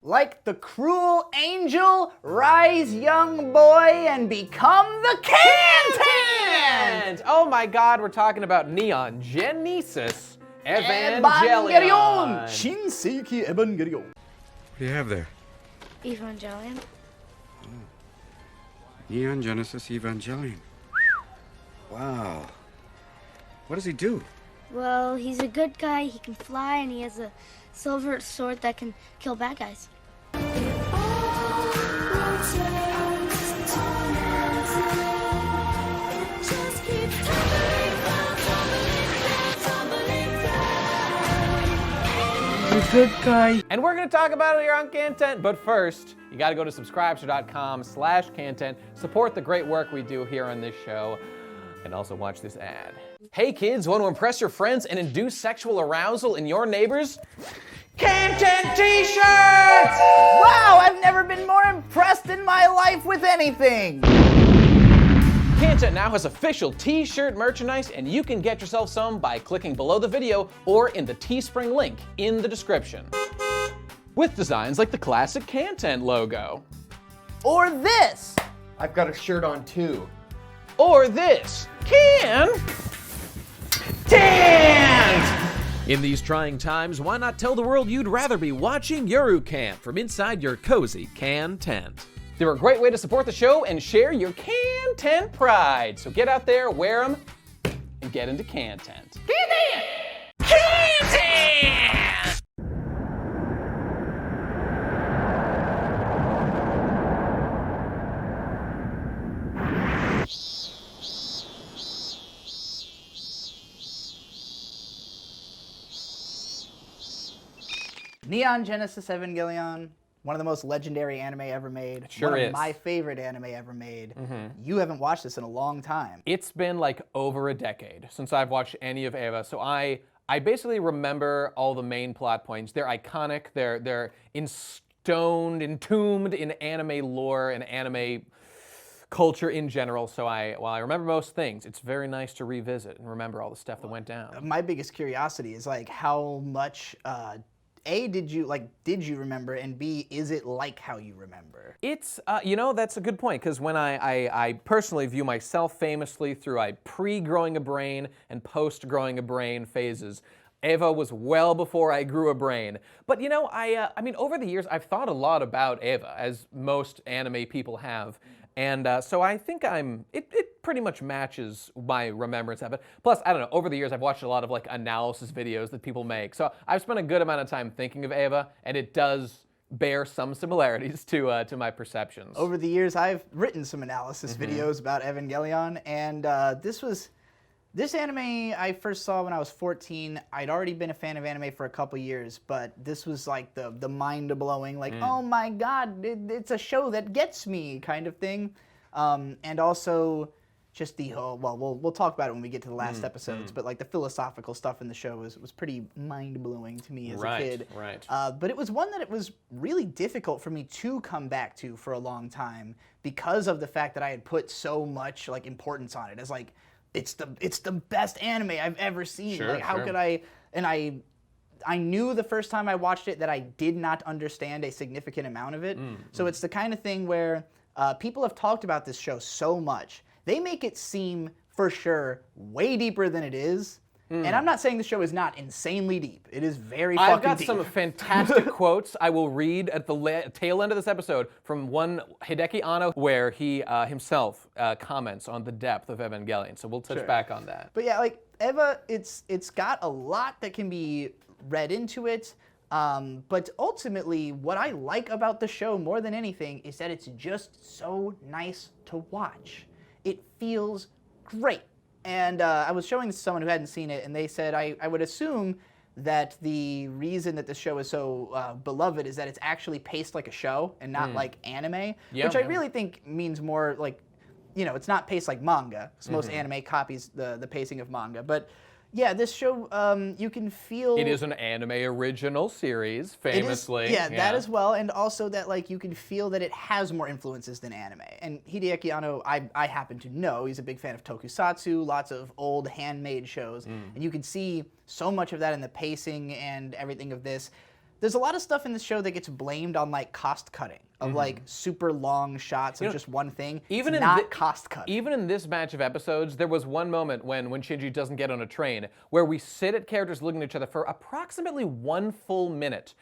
Like the cruel angel, rise young boy and become the KHANTENT! Oh my god, we're talking about Neon Genesis Evangelion! Shinji Evangelion. What do you have there? Evangelion. Neon Genesis Evangelion. Wow. What does he do? Well, he's a good guy, he can fly, and he has a silver sword that can kill bad guys. Good guy. And we're going to talk about it here on KHANTENT, but first, you got to go to subscribestar.com/KHANTENT, support the great work we do here on this show, and also watch this ad. Hey kids, want to impress your friends and induce sexual arousal in your neighbors? KHANTENT t-shirts! Wow, I've never been more impressed in my life with anything. KHANTENT now has official t-shirt merchandise, and you can get yourself some by clicking below the video or in the Teespring link in the description. With designs like the classic KHANTENT logo. Or this. I've got a shirt on too. Or this. KHANTENT! In these trying times, why not tell the world you'd rather be watching Eurocant from inside your cozy KHANTENT? They're a great way to support the show and share your KHANTENT pride. So get out there, wear them, and get into KHANTENT. KHANTENT! KHANTENT! Neon Genesis Evangelion, one of the most legendary anime ever made. Sure one is. of my favorite anime ever made. You haven't watched this in a long time. It's been like over a decade since I've watched any of Eva, so I basically remember all the main plot points. They're iconic, they're entombed in anime lore and anime culture in general, so while I remember most things, it's very nice to revisit and remember all the stuff that went down. My biggest curiosity is like how much A, did you remember, and B, is it like how you remember? It's, you know, that's a good point, because when I personally view myself famously through pre-growing a brain and post-growing a brain phases, Eva was well before I grew a brain. But you know, I mean, over the years, I've thought a lot about Eva, as most anime people have. And so I think it pretty much matches my remembrance of it. Plus, I don't know, over the years I've watched a lot of like analysis videos that people make. So I've spent a good amount of time thinking of Eva, and it does bear some similarities to my perceptions. Over the years, I've written some analysis videos about Evangelion, and this anime I first saw when I was 14. I'd already been a fan of anime for a couple years, but this was like the mind-blowing, like, oh my god, it's a show that gets me kind of thing. And also just the whole, well, we'll talk about it when we get to the last episodes, but like the philosophical stuff in the show was pretty mind-blowing to me as a kid. Right. But it was one that it was really difficult for me to come back to for a long time because of the fact that I had put so much like importance on it as like, it's the best anime I've ever seen. Sure, like, how could I? And I knew the first time I watched it that I did not understand a significant amount of it. So it's the kind of thing where people have talked about this show so much. They make it seem, for sure, way deeper than it is. And I'm not saying the show is not insanely deep. It is very fucking deep. I've got some fantastic quotes I will read at the tail end of this episode from one Hideki Anno, where he himself comments on the depth of Evangelion. So we'll touch back on that. But yeah, like Eva, it's got a lot that can be read into it. But ultimately, what I like about the show more than anything is that it's just so nice to watch. It feels great. And I was showing this to someone who hadn't seen it, and they said, I would assume that the reason that the show is so beloved is that it's actually paced like a show and not like anime, which I really think means more like, you know, it's not paced like manga, because most anime copies the pacing of manga. But yeah, this show, you can feel... It is an anime original series, famously. Yeah, that as well, and also that like you can feel that it has more influences than anime. And Hideki Anno, I happen to know, he's a big fan of tokusatsu, lots of old handmade shows, and you can see so much of that in the pacing and everything of this. there's a lot of stuff in this show that gets blamed on like cost cutting of like super long shots of just one thing. Even it's in not cost cutting. Even in this batch of episodes, there was one moment when Shinji doesn't get on a train where we sit at characters looking at each other for approximately 1 full minute,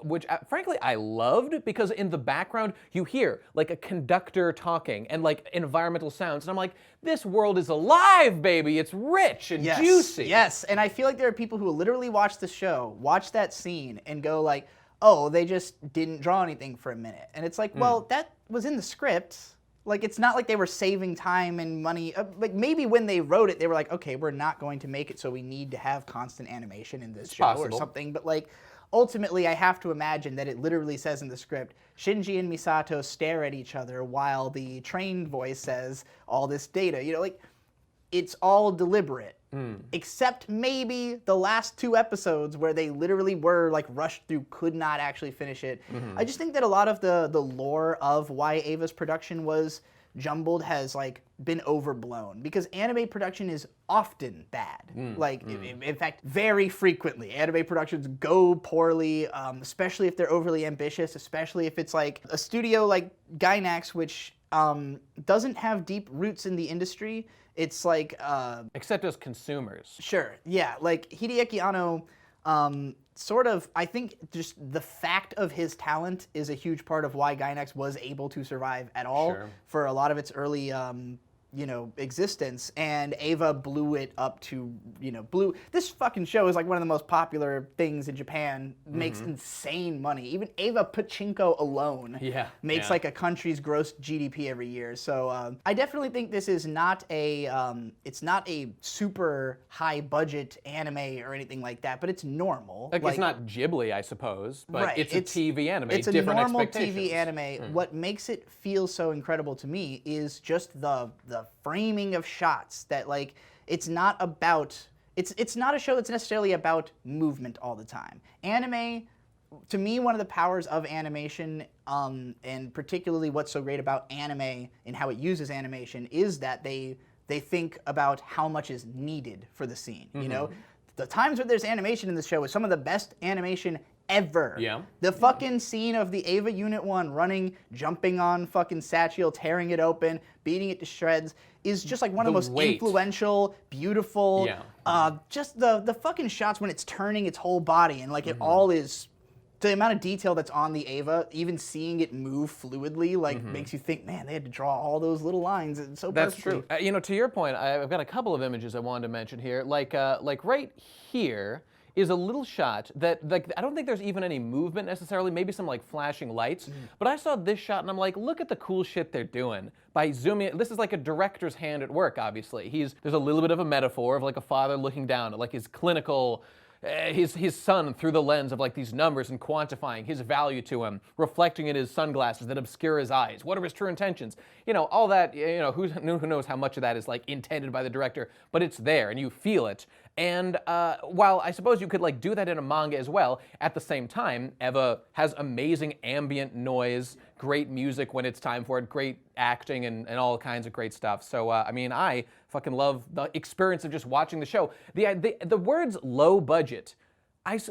which frankly I loved because in the background you hear like a conductor talking and like environmental sounds, and I'm like, this world is alive, baby. It's rich and juicy. Yes, and I feel like there are people who will literally watch the show, watch that scene, and go like, oh, they just didn't draw anything for a minute. And it's like, well, that was in the script. Like, it's not like they were saving time and money. Like, maybe when they wrote it, they were like, okay, we're not going to make it so we need to have constant animation in this show or something. But, like, ultimately, I have to imagine that it literally says in the script, Shinji and Misato stare at each other while the trained voice says all this data. You know, like, it's all deliberate. Except maybe the last 2 episodes where they literally were like rushed through, could not actually finish it. I just think that a lot of the lore of why Ava's production was jumbled has like been overblown because anime production is often bad. In fact, very frequently anime productions go poorly, especially if they're overly ambitious, especially if it's like a studio like Gainax, which doesn't have deep roots in the industry. It's like... except as consumers. Sure, yeah. Like, Hideki Anno, sort of, I think just the fact of his talent is a huge part of why Gainax was able to survive at all for a lot of its early, existence. And Ava blew it up to, this fucking show is like one of the most popular things in Japan, makes insane money. Even Ava Pachinko alone makes like a country's gross GDP every year. So I definitely think this is not it's not a super high budget anime or anything like that, but it's normal. Like it's not Ghibli, I suppose, but it's a TV anime. It's a different normal expectations. TV anime. What makes it feel so incredible to me is just the framing of shots that like it's not about it's not a show that's necessarily about movement all the time. Anime, to me, one of the powers of animation, and particularly what's so great about anime and how it uses animation, is that they think about how much is needed for the scene. You know, the times where there's animation in the show is some of the best animation ever. Yeah. The fucking scene of the Ava Unit 1 running, jumping on fucking Satchel, tearing it open, beating it to shreds, is just like one of the most influential, beautiful, just the fucking shots when it's turning its whole body and like it all is, the amount of detail that's on the Ava, even seeing it move fluidly, like makes you think, man, they had to draw all those little lines and so perfectly. That's true. To your point, I've got a couple of images I wanted to mention here. Like right here is a little shot that, like, I don't think there's even any movement necessarily, maybe some like flashing lights, but I saw this shot and I'm like, look at the cool shit they're doing by zooming. This is like a director's hand at work, obviously. There's a little bit of a metaphor of like a father looking down at like his clinical, his son through the lens of like these numbers and quantifying his value to him, reflecting in his sunglasses that obscure his eyes. What are his true intentions? All that, who knows how much of that is like intended by the director, but it's there and you feel it. And while I suppose you could like do that in a manga as well, at the same time, Eva has amazing ambient noise, great music when it's time for it, great acting and all kinds of great stuff. So, I fucking love the experience of just watching the show. The words low budget,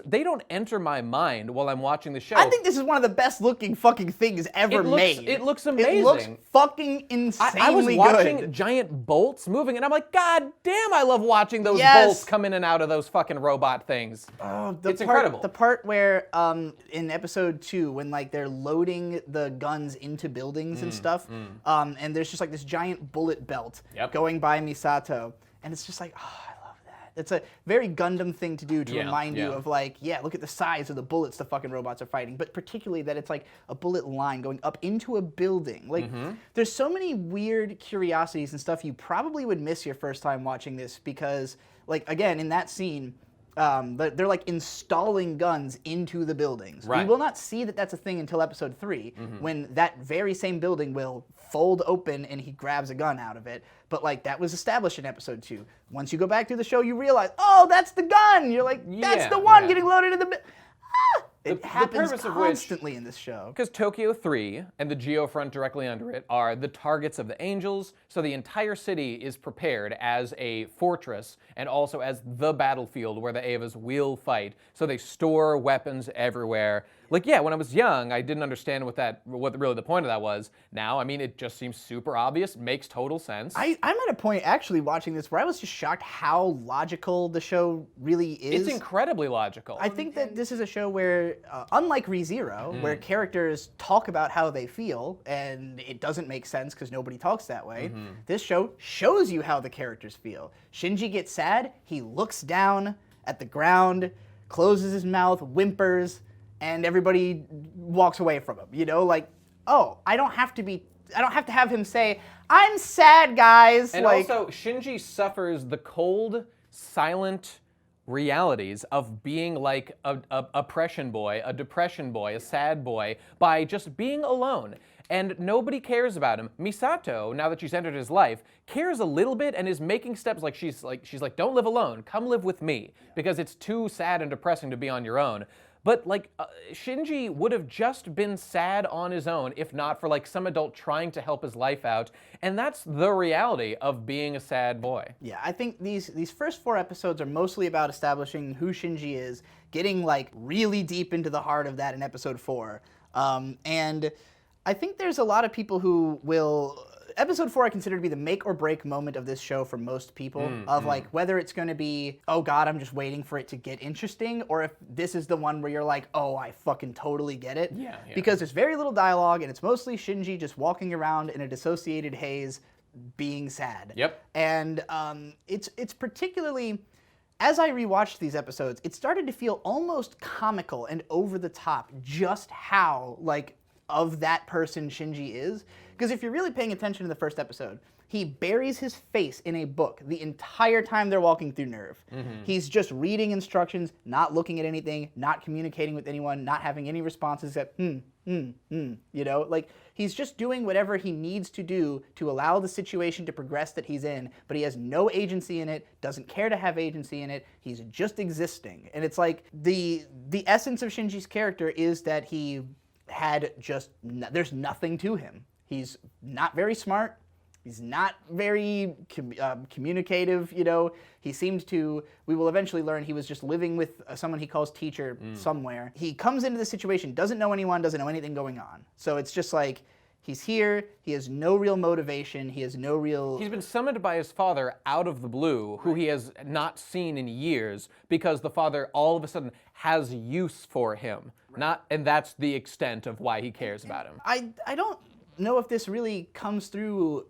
they don't enter my mind while I'm watching the show. I think this is one of the best looking fucking things ever made. It looks amazing. It looks fucking insanely I was watching good. giant bolts moving, and I'm like, God damn, I love watching those bolts come in and out of those fucking robot things. It's incredible. The part where in episode 2, when like they're loading the guns into buildings and stuff, and there's just like this giant bullet belt going by Misato, and it's just like, it's a very Gundam thing to do to remind you of like, look at the size of the bullets the fucking robots are fighting, but particularly that it's like a bullet line going up into a building. Like, there's so many weird curiosities and stuff you probably would miss your first time watching this because, like, again, in that scene, they're like installing guns into the buildings. Right. We will not see that that's a thing until episode 3, when that very same building will fold open and he grabs a gun out of it. But like that was established in episode 2. Once you go back through the show, you realize, oh, that's the gun. You're like, that's the one getting loaded in the. It happens purpose of which- constantly in this show. Because Tokyo 3 and the Geo-front directly under it are the targets of the angels, so the entire city is prepared as a fortress and also as the battlefield where the Evas will fight. So they store weapons everywhere. Like, yeah, when I was young, I didn't understand what really the point of that was. Now, I mean, it just seems super obvious, makes total sense. I'm at a point actually watching this where I was just shocked how logical the show really is. It's incredibly logical. I think that this is a show where, unlike ReZero, where characters talk about how they feel, and it doesn't make sense because nobody talks that way, this show shows you how the characters feel. Shinji gets sad, he looks down at the ground, closes his mouth, whimpers, and everybody walks away from him. You know, like, oh, I don't have to have him say, I'm sad, guys. And like, also, Shinji suffers the cold, silent realities of being like a oppression boy, a depression boy, a sad boy, by just being alone. And nobody cares about him. Misato, now that she's entered his life, cares a little bit and is making steps like she's like, don't live alone, come live with me, because it's too sad and depressing to be on your own. But like, Shinji would have just been sad on his own if not for like some adult trying to help his life out, and that's the reality of being a sad boy. yeah, I think these first 4 episodes are mostly about establishing who Shinji is, getting like really deep into the heart of that in episode 4. And I think there's a lot of people who will... Episode 4 I consider to be the make or break moment of this show for most people, of like whether it's going to be, oh god, I'm just waiting for it to get interesting, or if this is the one where you're like, oh, I fucking totally get it. Yeah. Because there's very little dialogue, and it's mostly Shinji just walking around in a dissociated haze, being sad. Yep. And it's particularly... As I rewatched these episodes, it started to feel almost comical and over the top just how, like, of that person Shinji is. Because if you're really paying attention to the first episode, he buries his face in a book the entire time they're walking through Nerve. He's just reading instructions, not looking at anything, not communicating with anyone, not having any responses except, you know? Like, he's just doing whatever he needs to do to allow the situation to progress that he's in, but he has no agency in it, doesn't care to have agency in it, he's just existing. And it's like, the essence of Shinji's character is that he had just, there's nothing to him. He's not very smart. He's not very communicative, you know. He seems to, we will eventually learn he was just living with someone he calls teacher somewhere. He comes into the situation, doesn't know anyone, doesn't know anything going on. So it's just like, he's here, he has no real motivation, he has no real... He's been summoned by his father out of the blue, who he has not seen in years, because the father all of a sudden has use for him. And that's the extent of why he cares about him. I don't know if this really comes through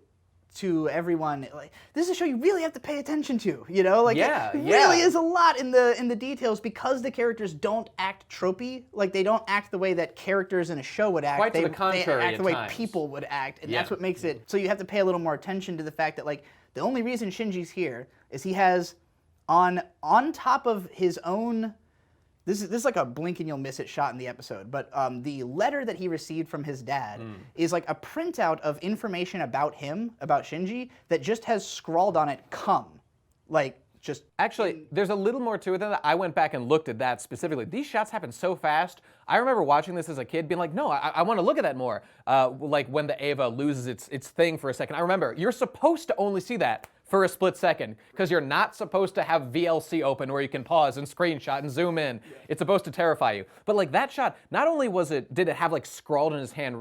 to everyone. Like, this is a show you really have to pay attention to, you know? Like, Yeah, it yeah. really is a lot in the details, because the characters don't act tropey. Like, they don't act the way that characters in a show would act. Quite to they, the contrary they act at the way times. people would act, and Yeah. that's what makes it... So you have to pay a little more attention to the fact that, like, the only reason Shinji's here is he has, on top of his own... This is like a blink and you'll miss it shot in the episode, but the letter that he received from his dad is like a printout of information about him, about Shinji, that just has scrawled on it, come. Like, just... Actually, there's a little more to it than that. I went back and looked at that specifically. These shots happen so fast. I remember watching this as a kid being like, no, I want to look at that more. Like when the Eva loses its thing for a second. I remember, you're supposed to only see that for a split second, because you're not supposed to have VLC open where you can pause and screenshot and zoom in. It's supposed to terrify you. But like that shot, not only did it have like scrawled in his hand,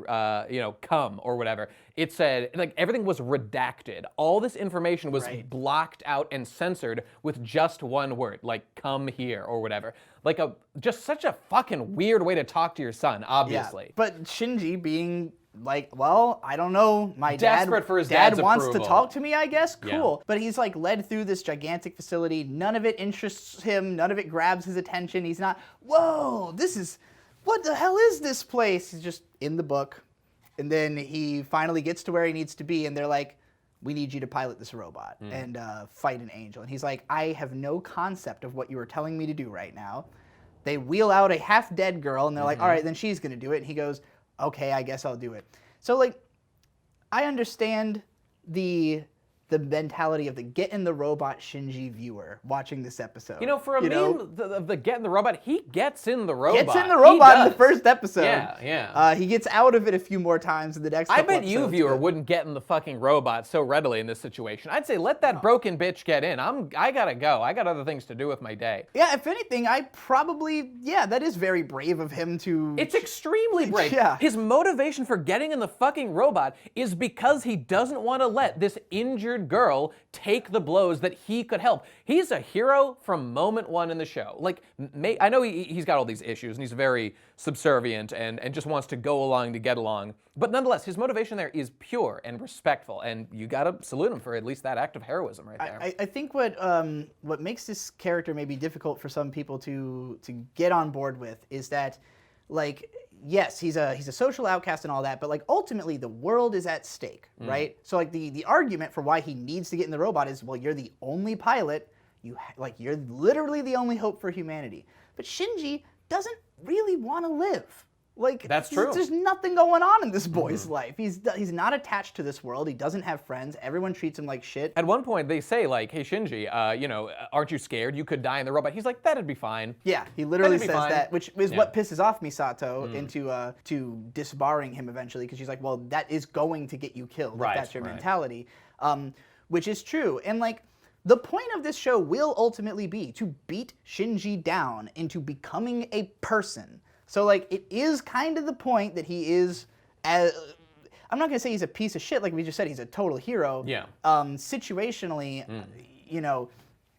you know, come or whatever, it said, like everything was redacted. All this information was blocked out and censored with just one word, like come here or whatever. Like just such a fucking weird way to talk to your son, obviously. Yeah, but Shinji being... like, well, I don't know, my Desperate for his dad dad's wants approval. to talk to me, I guess, cool. Yeah. But he's like led through this gigantic facility, none of it interests him, none of it grabs his attention, he's not, whoa, what the hell is this place? He's just in the book, and then he finally gets to where he needs to be, and they're like, we need you to pilot this robot and fight an angel. And he's like, I have no concept of what you are telling me to do right now. They wheel out a half-dead girl, and they're like, all right, then she's gonna do it. And he goes, okay, I guess I'll do it. So, like, I understand the the mentality of the get in the robot Shinji viewer watching this episode. You know, for a meme of the get in the robot, he gets in the robot. Gets in the robot in the does. first episode. Yeah. He gets out of it a few more times in the next I couple bet you, episodes, viewer, but- wouldn't get in the fucking robot so readily in this situation. I'd say let that broken bitch get in. I gotta go. I got other things to do with my day. Yeah, if anything, I probably, that is very brave of him to... It's extremely brave. Yeah. His motivation for getting in the fucking robot is because he doesn't want to let this injured girl take the blows that he could help. He's a hero from moment one in the show. Like, I know he's got all these issues and he's very subservient and just wants to go along to get along. But nonetheless, his motivation there is pure and respectful, and you gotta salute him for at least that act of heroism right there. I think what makes this character maybe difficult for some people to get on board with is that, like, yes, he's a social outcast and all that, but like ultimately the world is at stake, right? So like the argument for why he needs to get in the robot is, well, you're the only pilot, you're literally the only hope for humanity. But Shinji doesn't really want to live. Like, that's true. There's nothing going on in this boy's life. He's not attached to this world. He doesn't have friends. Everyone treats him like shit. At one point, they say, like, hey, Shinji, aren't you scared? You could die in the robot. He's like, that'd be fine. Yeah, he literally That'd be says fine. that, which is what pisses off Misato into to disbarring him eventually, because she's like, well, that is going to get you killed. Right, if that's your right. mentality, which is true. And, like, the point of this show will ultimately be to beat Shinji down into becoming a person. So, like, it is kind of the point that he is, I'm not going to say he's a piece of shit, like we just said, he's a total hero. Yeah. Situationally,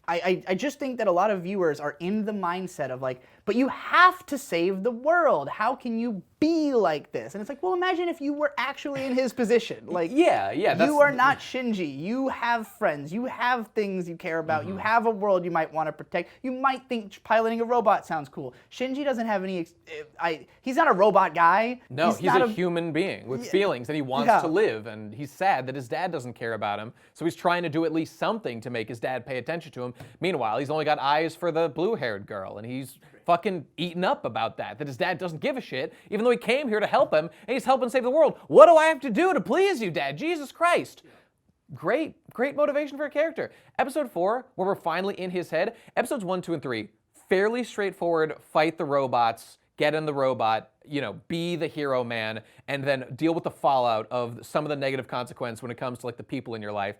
I just think that a lot of viewers are in the mindset of like, but you have to save the world. How can you be like this? And it's like, well, imagine if you were actually in his position. Like, Yeah. you are not Shinji. You have friends. You have things you care about. You have a world you might want to protect. You might think piloting a robot sounds cool. Shinji doesn't have any. He's not a robot guy. No, he's not a human being with feelings, and he wants to live, and he's sad that his dad doesn't care about him, so he's trying to do at least something to make his dad pay attention to him. Meanwhile, he's only got eyes for the blue-haired girl, and he's fucking eaten up about that his dad doesn't give a shit, even though he came here to help him, and he's helping save the world. What do I have to do to please you, Dad? Jesus Christ. Great motivation for a character. Episode 4, where we're finally in his head. Episodes 1, 2, and 3, fairly straightforward, fight the robots, get in the robot, be the hero man, and then deal with the fallout of some of the negative consequence when it comes to like the people in your life.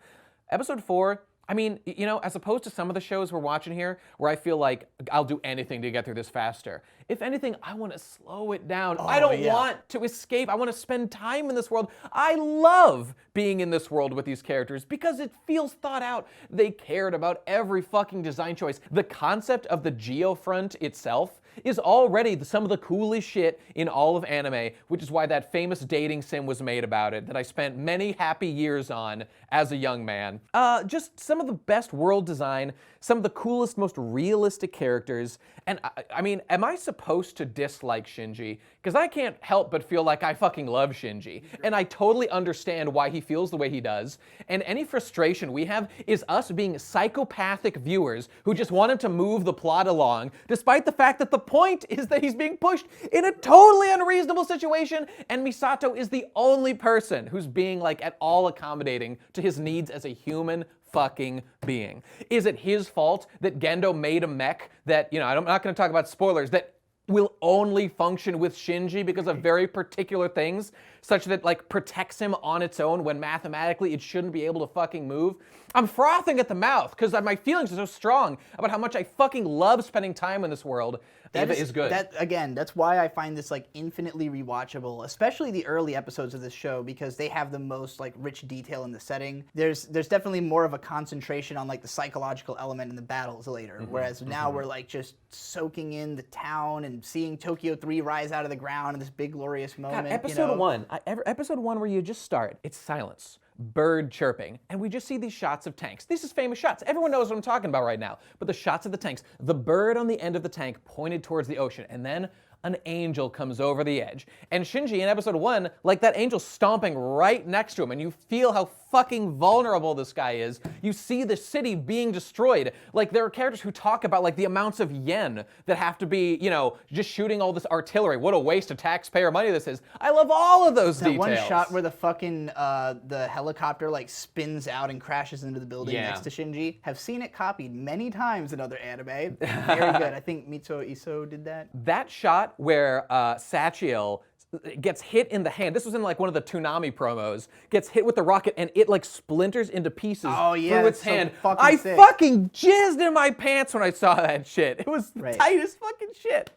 Episode 4, I mean, as opposed to some of the shows we're watching here, where I feel like I'll do anything to get through this faster. If anything, I want to slow it down. I don't want to escape. I want to spend time in this world. I love being in this world with these characters because it feels thought out. They cared about every fucking design choice. The concept of the Geo-front itself is already some of the coolest shit in all of anime, which is why that famous dating sim was made about it that I spent many happy years on as a young man. Just some of the best world design, some of the coolest, most realistic characters, and I mean, am I supposed to dislike Shinji? Because I can't help but feel like I fucking love Shinji, and I totally understand why he feels the way he does, and any frustration we have is us being psychopathic viewers who just want him to move the plot along, despite the fact that the point is that he's being pushed in a totally unreasonable situation, and Misato is the only person who's being like at all accommodating to his needs as a human fucking being. Is it his fault that Gendo made a mech that, I'm not going to talk about spoilers, that will only function with Shinji because of very particular things, such that like protects him on its own when mathematically it shouldn't be able to fucking move? I'm frothing at the mouth because my feelings are so strong about how much I fucking love spending time in this world. Eva is good. That's why I find this like infinitely rewatchable, especially the early episodes of this show, because they have the most like rich detail in the setting. There's definitely more of a concentration on like the psychological element in the battles later, whereas now we're like just soaking in the town and seeing Tokyo 3 rise out of the ground in this big glorious moment. God, episode 1, episode 1 where you just start, it's silence. Bird chirping, and we just see these shots of tanks. These is famous shots. Everyone knows what I'm talking about right now. But the shots of the tanks, the bird on the end of the tank pointed towards the ocean, and then an angel comes over the edge. And Shinji in episode 1, like that angel stomping right next to him, and you feel how fucking vulnerable this guy is. You see the city being destroyed. Like, there are characters who talk about like the amounts of yen that have to be, you know, just shooting all this artillery. What a waste of taxpayer money this is. I love all of those details. That one shot where the fucking the helicopter like spins out and crashes into the building next to Shinji. Have seen it copied many times in other anime. Very good. I think Mitsuo Iso did that. That shot where Sachiel gets hit in the hand. This was in like one of the Toonami promos. Gets hit with the rocket and it like splinters into pieces through its hand. I fucking jizzed in my pants when I saw that shit. It was tight as fucking shit.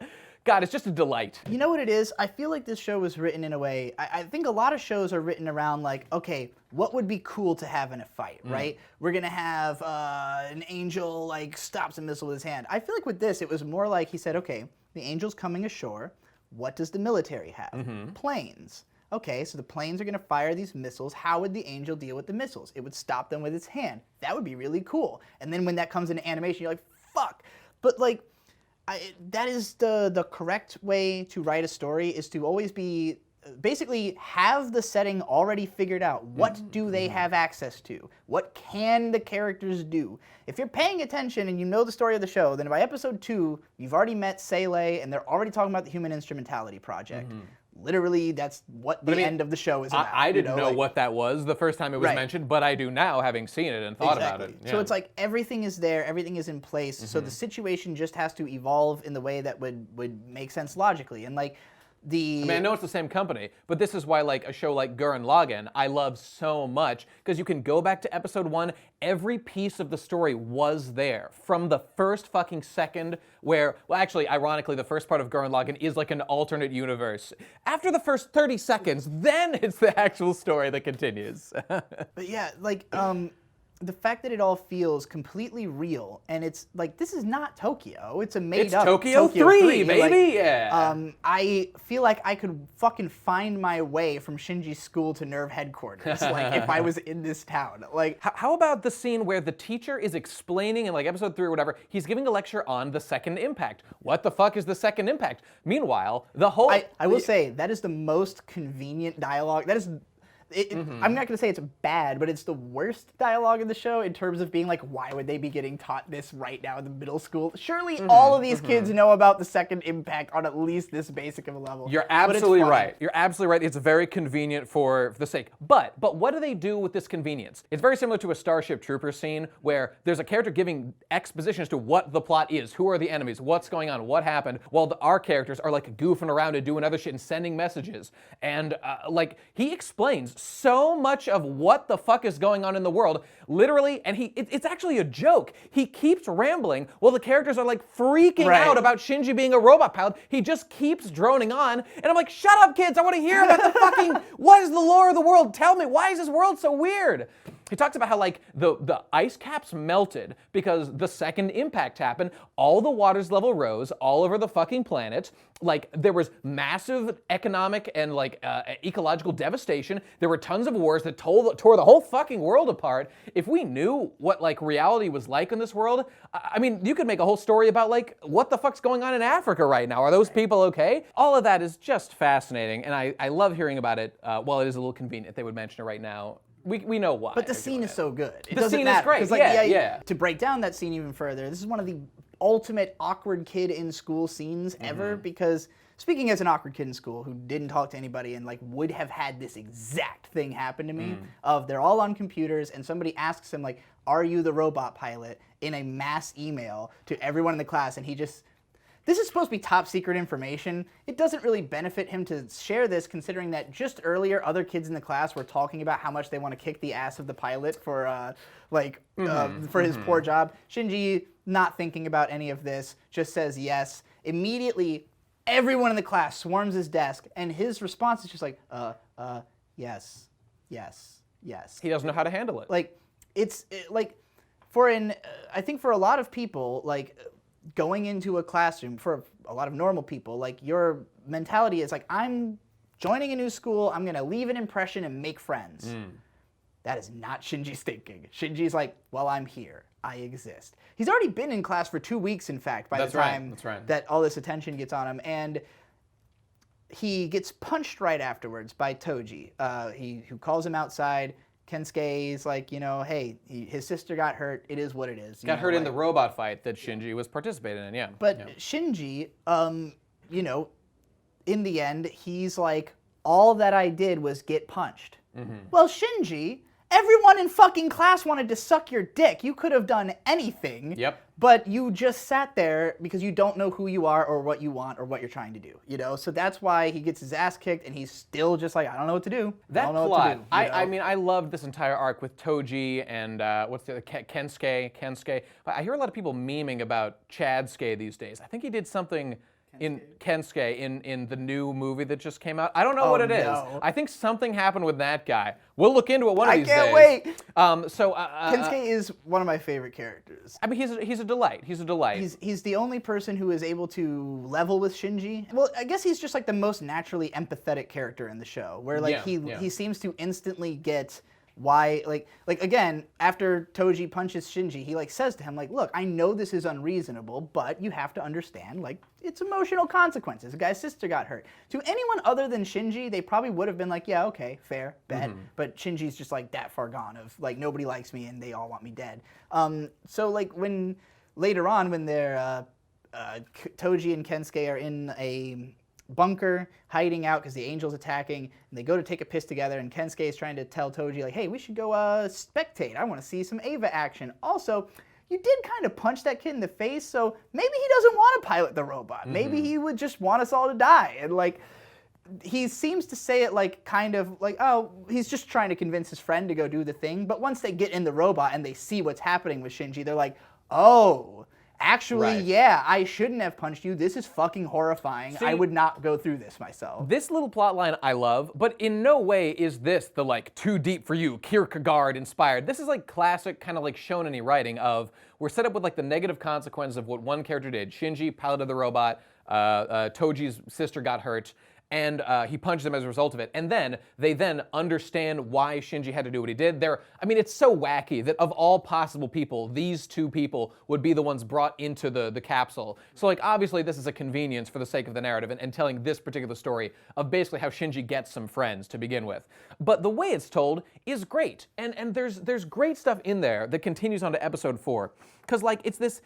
God, it's just a delight. You know what it is? I feel like this show was written in a way, I think a lot of shows are written around like, okay, what would be cool to have in a fight, right? We're gonna have an angel like stops a missile with his hand. I feel like with this, it was more like he said, okay, the angel's coming ashore. What does the military have? Planes. Okay, so the planes are gonna fire these missiles. How would the angel deal with the missiles? It would stop them with its hand. That would be really cool. And then when that comes into animation, you're like, fuck. But like, that is the correct way to write a story, is to always be, basically have the setting already figured out. What do they have access to? What can the characters do? If you're paying attention and you know the story of the show, then by episode 2, you've already met Seilei and they're already talking about the Human Instrumentality Project. Literally, that's what the end of the show is about. I didn't know what that was the first time it was mentioned, but I do now, having seen it and thought about it. So it's like everything is there, everything is in place, so the situation just has to evolve in the way that would make sense logically. And like, I mean, I know it's the same company, but this is why like a show like Gurren Lagann I love so much, because you can go back to episode 1, every piece of the story was there from the first fucking second where, well actually, ironically, the first part of Gurren Lagann is like an alternate universe. After the first 30 seconds, then it's the actual story that continues. But yeah, like, the fact that it all feels completely real, and it's like, this is not Tokyo. It's a made-up Tokyo 3, baby, like, yeah. I feel like I could fucking find my way from Shinji's school to Nerve headquarters, like, if I was in this town. Like, how about the scene where the teacher is explaining in like episode 3 or whatever, he's giving a lecture on the second impact. What the fuck is the second impact? Meanwhile, the whole... I will say, that is the most convenient dialogue. That is... I'm not going to say it's bad, but it's the worst dialogue in the show in terms of being like, why would they be getting taught this right now in the middle school? Surely all of these kids know about the second impact on at least this basic of a level. You're absolutely right. You're absolutely right. It's very convenient for the sake. But what do they do with this convenience? It's very similar to a Starship Troopers scene where there's a character giving exposition as to what the plot is, who are the enemies, what's going on, what happened, while our characters are like goofing around and doing other shit and sending messages. And like, he explains so much of what the fuck is going on in the world, literally, and it's actually a joke. He keeps rambling while the characters are like freaking out about Shinji being a robot pilot. He just keeps droning on, and I'm like, shut up, kids, I want to hear about the fucking, what is the lore of the world? Tell me, why is this world so weird? He talks about how like the ice caps melted because the second impact happened. All the water's level rose all over the fucking planet. Like, there was massive economic and like ecological devastation. There were tons of wars that tore the whole fucking world apart. If we knew what like reality was like in this world, I mean, you could make a whole story about like what the fuck's going on in Africa right now. Are those people okay? All of that is just fascinating, and I love hearing about it. While it is a little convenient they would mention it right now. We know why. But the scene is so good. The scene is great. Like, To break down that scene even further, this is one of the ultimate awkward kid in school scenes ever, because speaking as an awkward kid in school who didn't talk to anybody and like would have had this exact thing happen to me, of they're all on computers and somebody asks him like, are you the robot pilot, in a mass email to everyone in the class, and he just... This is supposed to be top secret information. It doesn't really benefit him to share this, considering that just earlier other kids in the class were talking about how much they want to kick the ass of the pilot for for his poor job. Shinji, not thinking about any of this, just says yes. Immediately, everyone in the class swarms his desk, and his response is just like, yes. he doesn't know how to handle it. Like, I think for a lot of people, like, going into a classroom, for a lot of normal people, like, your mentality is like, I'm joining a new school, I'm gonna leave an impression and make friends. That is not Shinji's thinking. Shinji's like, well, I'm here, I exist. He's already been in class for 2 weeks, in fact, by the time that all this attention gets on him, and he gets punched right afterwards by Touji. Who calls him outside. Kensuke is like, hey, his sister got hurt. It is what it is. Got hurt in the robot fight that Shinji was participating in, yeah. But Shinji, in the end, he's like, all that I did was get punched. Well, Shinji, everyone in fucking class wanted to suck your dick. You could have done anything. Yep. But you just sat there because you don't know who you are or what you want or what you're trying to do, So that's why he gets his ass kicked and he's still just like, I don't know what to do. That I don't know plot, what to do. I mean, I loved this entire arc with Touji and what's the other, Kensuke. I hear a lot of people memeing about Chadsuke these days. I think he did something in Kensuke in the new movie that just came out. I don't know what it is. No. I think something happened with that guy. We'll look into it one of these days. I can't wait. Kensuke is one of my favorite characters. I mean, he's a delight. He's a delight. He's the only person who is able to level with Shinji. Well, I guess he's just like the most naturally empathetic character in the show, where like he seems to instantly get why, like again, after Touji punches Shinji, he like says to him like, look, I know this is unreasonable, but you have to understand like it's emotional consequences. The guy's sister got hurt. To anyone other than Shinji, they probably would have been like, yeah, okay, fair, bet. But Shinji's just like that far gone of like nobody likes me and they all want me dead. So like when later on when they're Touji and Kensuke are in a bunker hiding out because the angel's attacking, and they go to take a piss together, and Kensuke is trying to tell Touji like, hey, we should go spectate. I want to see some Eva action. Also, you did kind of punch that kid in the face, so maybe he doesn't want to pilot the robot. Maybe he would just want us all to die. And like, he seems to say it like kind of like, oh, he's just trying to convince his friend to go do the thing. But once they get in the robot and they see what's happening with Shinji, they're like, oh, actually, yeah, I shouldn't have punched you. This is fucking horrifying. See, I would not go through this myself. This little plot line I love, but in no way is this the like too deep for you, Kierkegaard inspired. This is like classic kind of like shonen-y writing of we're set up with like the negative consequences of what one character did. Shinji piloted the robot, Toji's sister got hurt, and he punched them as a result of it. And then they then understand why Shinji had to do what he did. I mean, it's so wacky that of all possible people, these two people would be the ones brought into the capsule. So like, obviously this is a convenience for the sake of the narrative and telling this particular story of basically how Shinji gets some friends to begin with. But the way it's told is great. And there's great stuff in there that continues on to episode 4. Because like, it's this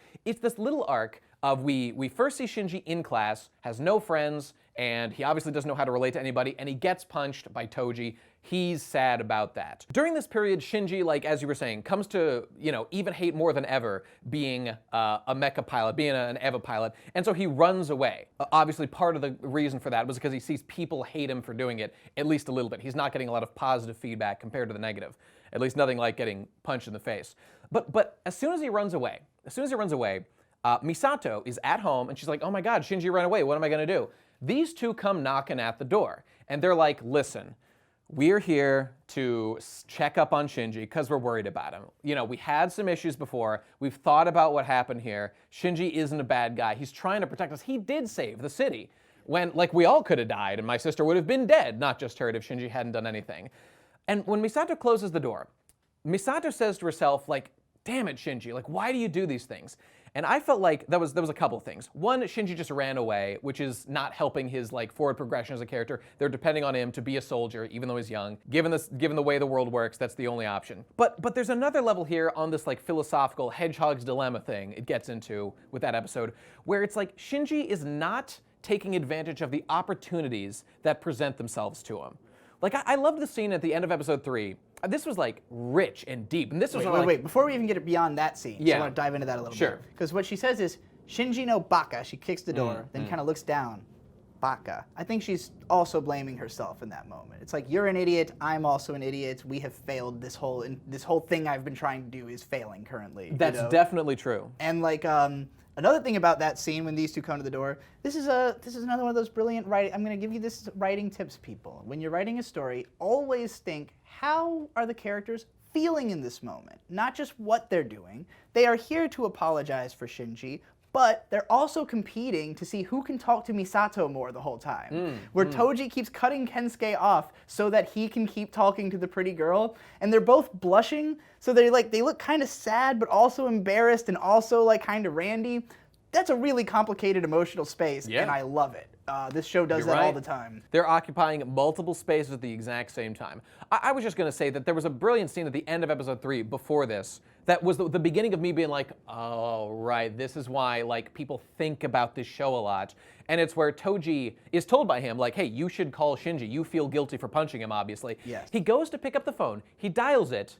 little arc of we first see Shinji in class, has no friends, and he obviously doesn't know how to relate to anybody, and he gets punched by Touji. He's sad about that. During this period, Shinji, like as you were saying, comes to, even hate more than ever being a mecha pilot, being an Eva pilot, and so he runs away. Obviously, part of the reason for that was because he sees people hate him for doing it, at least a little bit. He's not getting a lot of positive feedback compared to the negative. At least nothing like getting punched in the face. But as soon as he runs away, Misato is at home, and she's like, oh my god, Shinji ran away, what am I gonna do? These two come knocking at the door, and they're like, listen, we're here to check up on Shinji because we're worried about him. We had some issues before. We've thought about what happened here. Shinji isn't a bad guy. He's trying to protect us. He did save the city when, like, we all could have died, and my sister would have been dead, not just hurt, if Shinji hadn't done anything. And when Misato closes the door, Misato says to herself, like, damn it, Shinji, like, why do you do these things? And I felt like there was a couple of things. One, Shinji just ran away, which is not helping his like forward progression as a character. They're depending on him to be a soldier, even though he's young. Given the way the world works, that's the only option. But there's another level here on this like philosophical hedgehog's dilemma thing it gets into with that episode, where it's like Shinji is not taking advantage of the opportunities that present themselves to him. Like, I loved the scene at the end of episode 3. This was, like, rich and deep. And this was wait. Before we even get beyond that scene, yeah. I want to dive into that a little Sure. bit. Because what she says is, Shinji no baka. She kicks the door, then kind of looks down. Baka. I think she's also blaming herself in that moment. It's like, you're an idiot, I'm also an idiot, we have failed. This whole thing I've been trying to do is failing currently. That's definitely true. And, like, another thing about that scene when these two come to the door, this is another one of those brilliant writing. I'm going to give you this writing tips, people. When you're writing a story, always think, how are the characters feeling in this moment? Not just what they're doing. They are here to apologize for Shinji, but they're also competing to see who can talk to Misato more the whole time. Touji keeps cutting Kensuke off so that he can keep talking to the pretty girl, and they're both blushing, so they look kind of sad, but also embarrassed, and also like kind of randy. That's a really complicated emotional space, and I love it. This show does You're that all right. the time. They're occupying multiple spaces at the exact same time. I was just going to say that there was a brilliant scene at the end of episode 3 before this that was the beginning of me being like, oh, right, this is why like people think about this show a lot. And it's where Touji is told by him, like, hey, you should call Shinji. You feel guilty for punching him, obviously. Yes. He goes to pick up the phone. He dials it,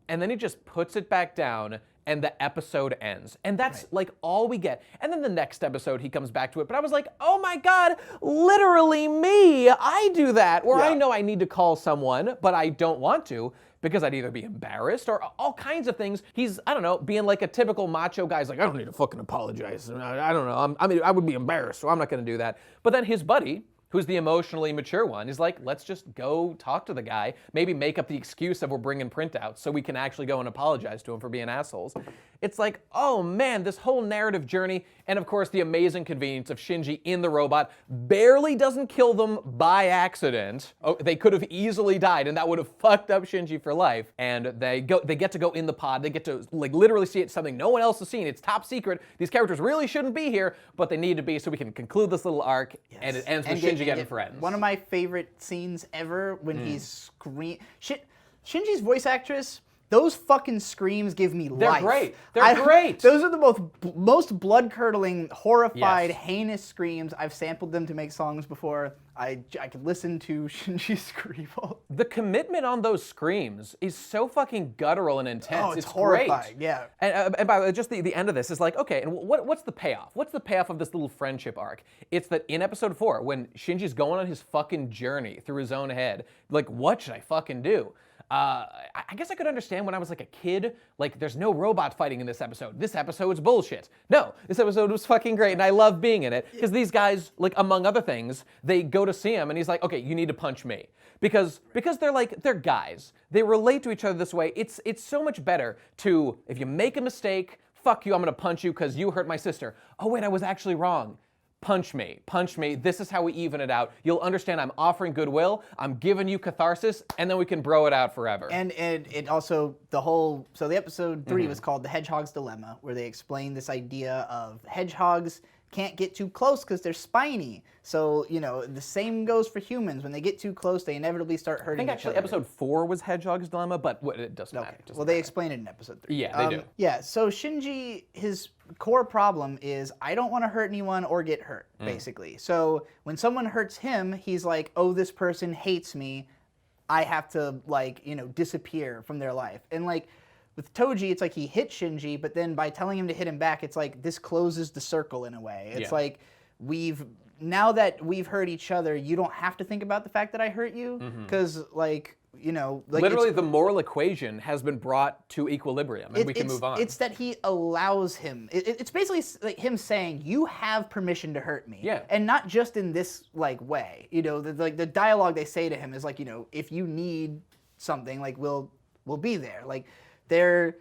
and then he just puts it back down, and the episode ends. And that's like all we get. And then the next episode he comes back to it, but I was like, oh my God, literally me, I do that. Or I know I need to call someone, but I don't want to because I'd either be embarrassed or all kinds of things. He's, I don't know, being like a typical macho guy. He's like, I don't need to fucking apologize. I don't know, I would be embarrassed, so I'm not gonna do that. But then his buddy, who's the emotionally mature one, is like, let's just go talk to the guy, maybe make up the excuse of we're bringing printouts so we can actually go and apologize to him for being assholes. It's like, oh man, this whole narrative journey, and of course the amazing convenience of Shinji in the robot barely doesn't kill them by accident. Oh, they could have easily died and that would have fucked up Shinji for life. And they get to go in the pod, they get to like literally see it, something no one else has seen, it's top secret, these characters really shouldn't be here, but they need to be so we can conclude this little arc, and it ends with Shinji getting friends. One of my favorite scenes ever when he's Shinji's voice actress, those fucking screams give me They're life. great. They're great. Those are the most blood-curdling, horrified, Yes. heinous screams. I've sampled them to make songs before. I could listen to Shinji scream. The commitment on those screams is so fucking guttural and intense. Oh, it's great. horrifying, yeah. And by the way, just the end of this is like, okay, and what's the payoff? What's the payoff of this little friendship arc? It's that in episode 4, when Shinji's going on his fucking journey through his own head, like, what should I fucking do? I guess I could understand when I was like a kid, like there's no robot fighting in this episode. This episode's bullshit. No, this episode was fucking great and I love being in it because these guys, like among other things, they go to see him and he's like, okay, you need to punch me. Because they're guys. They relate to each other this way. It's so much better to, if you make a mistake, fuck you, I'm gonna punch you because you hurt my sister. Oh wait, I was actually wrong. Punch me, this is how we even it out. You'll understand I'm offering goodwill, I'm giving you catharsis, and then we can bro it out forever. And it also, so the episode 3 was called The Hedgehog's Dilemma, where they explain this idea of hedgehogs can't get too close because they're spiny. So, you know, the same goes for humans. When they get too close, they inevitably start I hurting think each actually other. episode 4 was Hedgehog's Dilemma, but it doesn't matter. It doesn't Well, they matter. explain it in episode 3. Yeah, they do. Yeah, so Shinji, his core problem is, I don't want to hurt anyone or get hurt, basically. So when someone hurts him, he's like, oh, this person hates me. I have to, like, you know, disappear from their life. And, like, with Touji, it's like he hit Shinji, but then by telling him to hit him back, it's like this closes the circle in a way. It's like, now that we've hurt each other, you don't have to think about the fact that I hurt you, because, like, you know, like literally the moral equation has been brought to equilibrium and we can move on. It's that he allows him. It's basically like him saying, you have permission to hurt me. Yeah. And not just in this like way. You know, the dialogue they say to him is like, you know, if you need something, like we'll be there. Like they're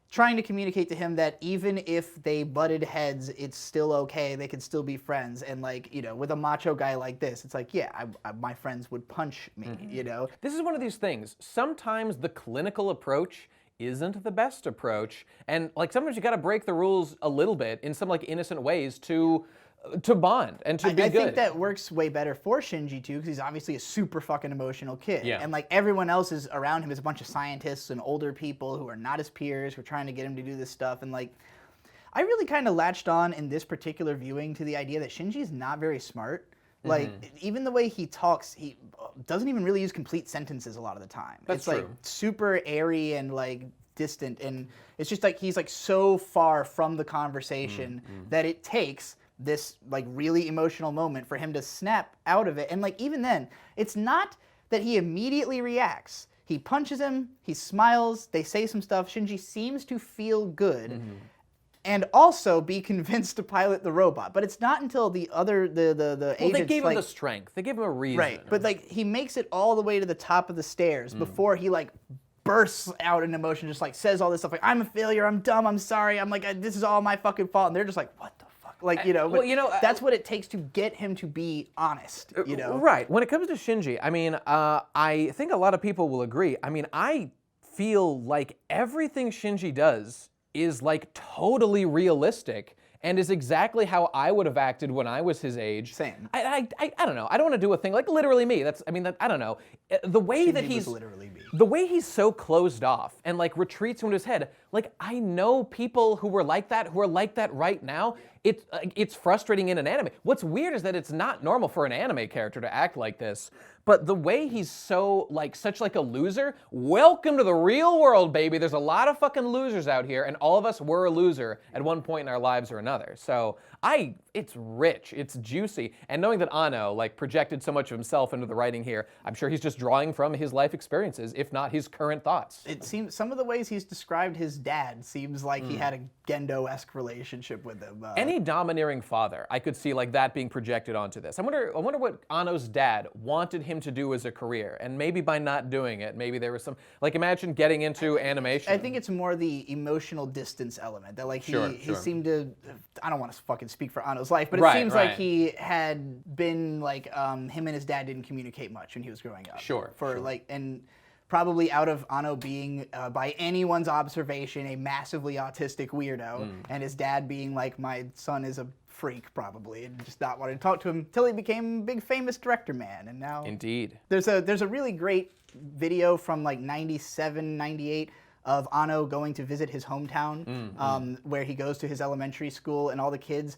trying to communicate to him that even if they butted heads, it's still okay. They can still be friends. And like, you know, with a macho guy like this, it's like, yeah, my friends would punch me, you know? This is one of these things. Sometimes the clinical approach isn't the best approach. And like sometimes you gotta break the rules a little bit in some like innocent ways to bond and to be I good. think that works way better for Shinji too, because he's obviously a super fucking emotional kid. Yeah. And like everyone else is around him is a bunch of scientists and older people who are not his peers, who are trying to get him to do this stuff. And like, I really kind of latched on in this particular viewing to the idea that Shinji's not very smart. Like, even the way he talks, he doesn't even really use complete sentences a lot of the time. That's it's like super airy and like distant, and it's just like he's like so far from the conversation that it takes this like really emotional moment for him to snap out of it. And like even then, it's not that he immediately reacts. He punches him, he smiles, they say some stuff. Shinji seems to feel good and also be convinced to pilot the robot. But it's not until the well, agents, they gave like, him the strength. They gave him a reason. right, but like he makes it all the way to the top of the stairs before he like bursts out in emotion, just like says all this stuff like, I'm a failure, I'm dumb, I'm sorry, I'm like, this is all my fucking fault. And they're just like, what the fuck? Like, you know, but well, you know, that's what it takes to get him to be honest, you know? Right. When it comes to Shinji, I mean, I think a lot of people will agree. I mean, I feel like everything Shinji does is like totally realistic and is exactly how I would have acted when I was his age. Same. I don't know. I don't want to do a thing like literally me. I don't know. The way that Shinji he's was literally me. the way he's so closed off and like retreats into his head. Like I know people who are like that right now. It's frustrating in an anime. What's weird is that it's not normal for an anime character to act like this. But the way he's so like such like a loser, welcome to the real world, baby. There's a lot of fucking losers out here, and all of us were a loser at one point in our lives or another. So it's rich, it's juicy, and knowing that Anno like projected so much of himself into the writing here, I'm sure he's just drawing from his life experiences, if not his current thoughts. It seems some of the ways he's described his dad seems like he had a Gendo-esque relationship with him. Any domineering father, I could see like that being projected onto this. I wonder what Anno's dad wanted him to do as a career, and maybe by not doing it, maybe there was some like imagine getting into animation. I think it's more the emotional distance element that like he seemed to. I don't want to fucking speak for Anno's life, but it seems like he had been like him and his dad didn't communicate much when he was growing up. Like and. Probably out of Anno being, by anyone's observation, a massively autistic weirdo, and his dad being like, my son is a freak, probably, and just not wanting to talk to him till he became a big famous director man, and now... Indeed. There's a really great video from like 97, 98 of Anno going to visit his hometown, where he goes to his elementary school, and all the kids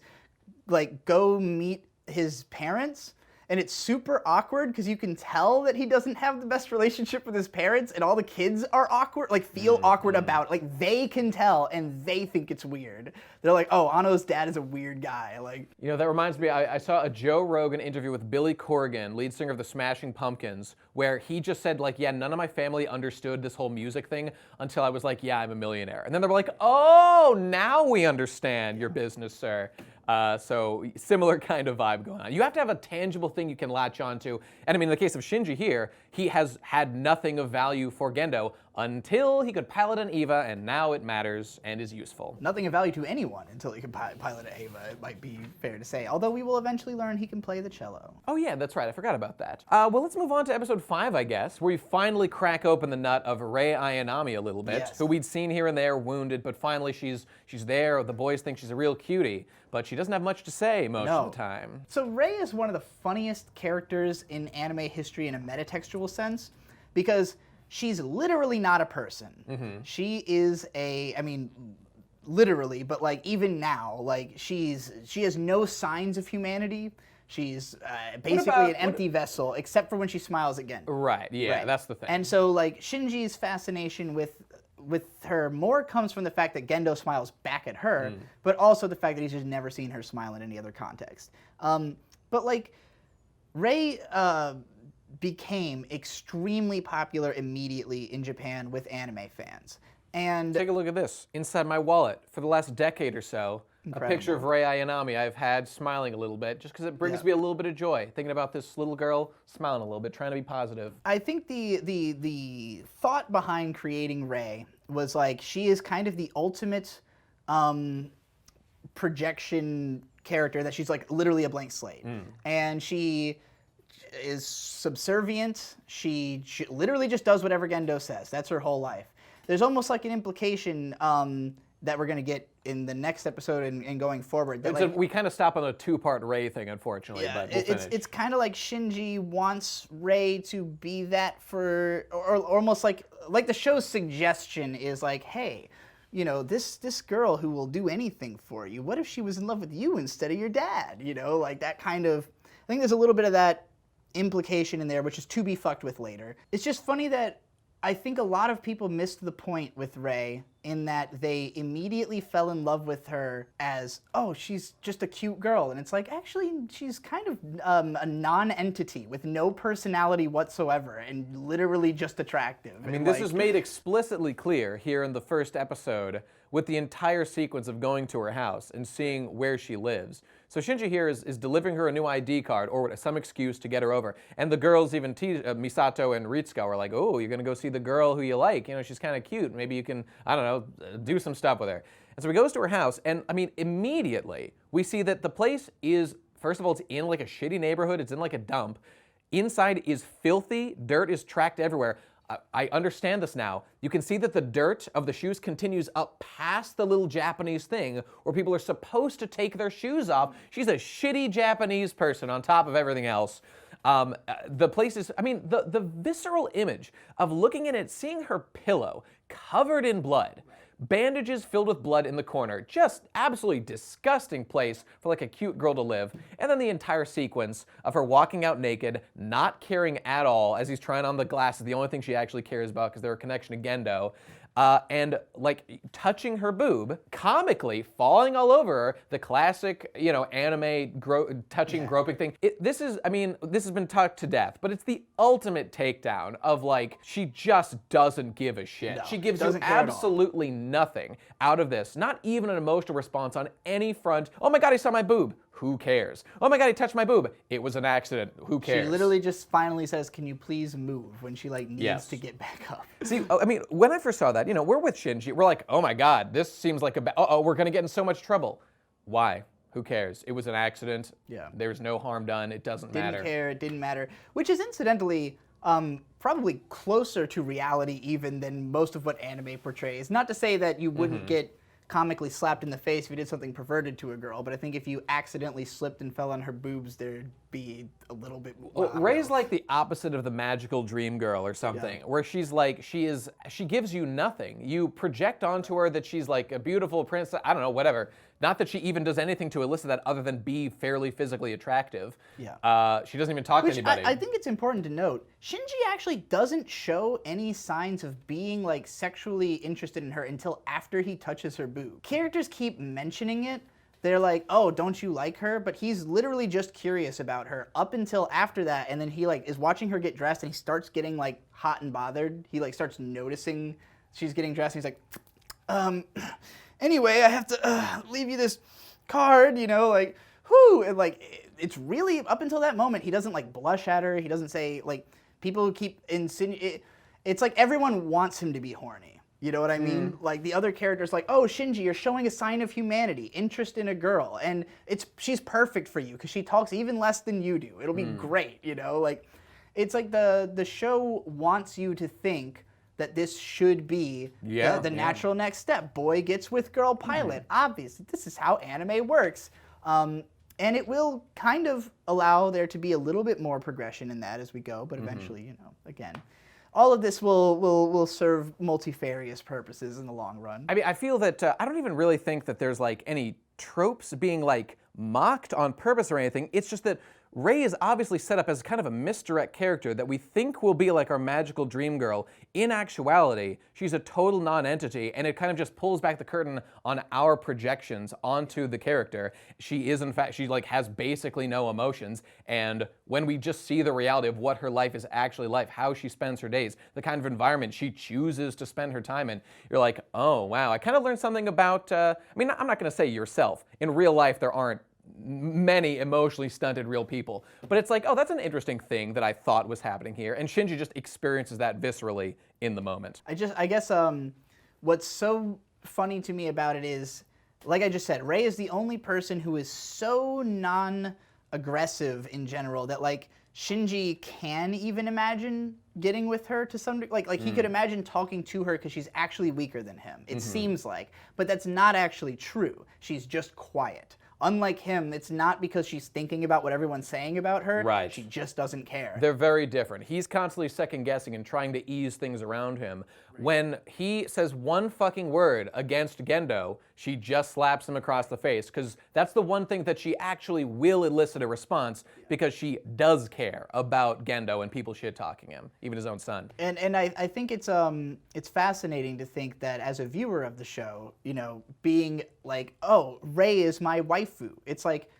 like go meet his parents. And it's super awkward because you can tell that he doesn't have the best relationship with his parents, and all the kids are awkward, like feel awkward about it. Like they can tell, and they think it's weird. They're like, "Oh, Anno's dad is a weird guy." Like, you know, that reminds me. I saw a Joe Rogan interview with Billy Corgan, lead singer of the Smashing Pumpkins, where he just said like, "Yeah, none of my family understood this whole music thing until I was like, yeah, I'm a millionaire." And then they were like, "Oh, now we understand your business, sir." So similar kind of vibe going on. You have to have a tangible thing you can latch onto. And I mean, in the case of Shinji here, he has had nothing of value for Gendo until he could pilot an Eva, and now it matters and is useful. Nothing of value to anyone until he can pilot an Eva, it might be fair to say. Although we will eventually learn he can play the cello. Oh yeah, that's right, I forgot about that. Well, let's move on to episode 5, I guess, where we finally crack open the nut of Rei Ayanami a little bit, who we'd seen here and there wounded, but finally she's there, the boys think she's a real cutie, but she doesn't have much to say most of the time. So Rei is one of the funniest characters in anime history in a metatextual sense, because she's literally not a person. She is I mean, literally, but like even now, like she has no signs of humanity. She's basically an empty vessel, except for when she smiles at Gendo. Right, yeah, that's the thing. And so like Shinji's fascination with her more comes from the fact that Gendo smiles back at her, but also the fact that he's just never seen her smile in any other context. But like Rei became extremely popular immediately in Japan with anime fans. And take a look at this. Inside my wallet, for the last decade or so, a picture of Rei Ayanami I've had smiling a little bit, just because it brings me a little bit of joy, thinking about this little girl smiling a little bit, trying to be positive. I think the thought behind creating Rei was like, she is kind of the ultimate projection character, that she's like literally a blank slate. And she is subservient. She literally just does whatever Gendo says. That's her whole life. There's almost like an implication that we're going to get in the next episode and going forward. That like, we kind of stop on a 2-part Rei thing, unfortunately. But we'll finish. It's kind of like Shinji wants Rei to be that for, or almost like the show's suggestion is like, hey, you know, this girl who will do anything for you, what if she was in love with you instead of your dad? You know, like that kind of, I think there's a little bit of that implication in there, which is to be fucked with later. It's just funny that I think a lot of people missed the point with Rei in that they immediately fell in love with her as, oh, she's just a cute girl. And it's like, actually, she's kind of a non-entity with no personality whatsoever and literally just attractive. I mean, this is made explicitly clear here in the first episode with the entire sequence of going to her house and seeing where she lives. So Shinji here is delivering her a new ID card or some excuse to get her over. And the girls even Misato and Ritsuka were like, oh, you're going to go see the girl who you like. You know, she's kind of cute. Maybe you can, I don't know, do some stuff with her. And so he goes to her house, and I mean, immediately we see that the place is, first of all, it's in like a shitty neighborhood. It's in like a dump. Inside is filthy. Dirt is tracked everywhere. I understand this now. You can see that the dirt of the shoes continues up past the little Japanese thing where people are supposed to take their shoes off. She's a shitty Japanese person on top of everything else. The place is, I mean, the visceral image of looking at it, seeing her pillow covered in blood, bandages filled with blood in the corner, just absolutely disgusting place for like a cute girl to live. And then the entire sequence of her walking out naked, not caring at all as he's trying on the glasses, the only thing she actually cares about because they're a connection to Gendo. And like touching her boob, comically falling all over her, the classic, you know, anime touching, groping thing. This is, I mean, this has been talked to death, but it's the ultimate takedown of like, she just doesn't give a shit. No, she gives you doesn't care at all. absolutely nothing out of this, not even an emotional response on any front. Oh my God, he saw my boob. Who cares? Oh my God, he touched my boob. It was an accident. Who cares? She literally just finally says, "Can you please move?" when she like needs Yes. to get back up. See, I mean, when I first saw that, you know, we're with Shinji. We're like, oh my God, this seems like we're gonna get in so much trouble. Why? Who cares? It was an accident. Yeah. There's no harm done. It doesn't Didn't matter. care. It didn't matter. Which is incidentally probably closer to reality even than most of what anime portrays. Not to say that you wouldn't get comically slapped in the face if you did something perverted to a girl, but I think if you accidentally slipped and fell on her boobs, there'd be a little bit. Well, Ray's like the opposite of the magical dream girl or something, where she's like, she gives you nothing. You project onto her that she's like a beautiful princess, I don't know, whatever. Not that she even does anything to elicit that other than be fairly physically attractive. Yeah. She doesn't even talk to anybody. I think it's important to note, Shinji actually doesn't show any signs of being like sexually interested in her until after he touches her boob. Characters keep mentioning it. They're like, "Oh, don't you like her?" But he's literally just curious about her up until after that, and then he like is watching her get dressed, and he starts getting like hot and bothered. He like starts noticing she's getting dressed, and he's like, anyway, I have to leave you this card, you know, like, whoo, and like, it's really, up until that moment, he doesn't like blush at her, he doesn't say, like, people keep insinuating, it's like everyone wants him to be horny, you know what I mean? Like, the other character's like, oh, Shinji, you're showing a sign of humanity, interest in a girl, and she's perfect for you, because she talks even less than you do, it'll be great, you know, like, it's like the show wants you to think that this should be the natural next step. Boy gets with girl pilot. Obviously, this is how anime works. And it will kind of allow there to be a little bit more progression in that as we go, but eventually, you know, again, all of this will serve multifarious purposes in the long run. I mean, I feel that, I don't even really think that there's like any tropes being like mocked on purpose or anything. It's just that Rei is obviously set up as kind of a misdirect character that we think will be like our magical dream girl. In actuality, she's a total non-entity, and it kind of just pulls back the curtain on our projections onto the character. She is, in fact, she like has basically no emotions, and when we just see the reality of what her life is actually like, how she spends her days, the kind of environment she chooses to spend her time in, you're like, oh wow, I kind of learned something about, I mean, I'm not gonna say yourself. In real life, there aren't many emotionally stunted real people. But it's like, oh, that's an interesting thing that I thought was happening here. And Shinji just experiences that viscerally in the moment. I guess what's so funny to me about it is, like I just said, Rei is the only person who is so non-aggressive in general that like Shinji can even imagine getting with her to some degree. Like he could imagine talking to her because she's actually weaker than him. It seems like, but that's not actually true. She's just quiet. Unlike him, it's not because she's thinking about what everyone's saying about her. Right. She just doesn't care. They're very different. He's constantly second guessing and trying to ease things around him. When he says one fucking word against Gendo, she just slaps him across the face, because that's the one thing that she actually will elicit a response, because she does care about Gendo and people shit-talking him, even his own son. And I think it's fascinating to think that as a viewer of the show, you know, being like, oh, Rei is my waifu. It's like,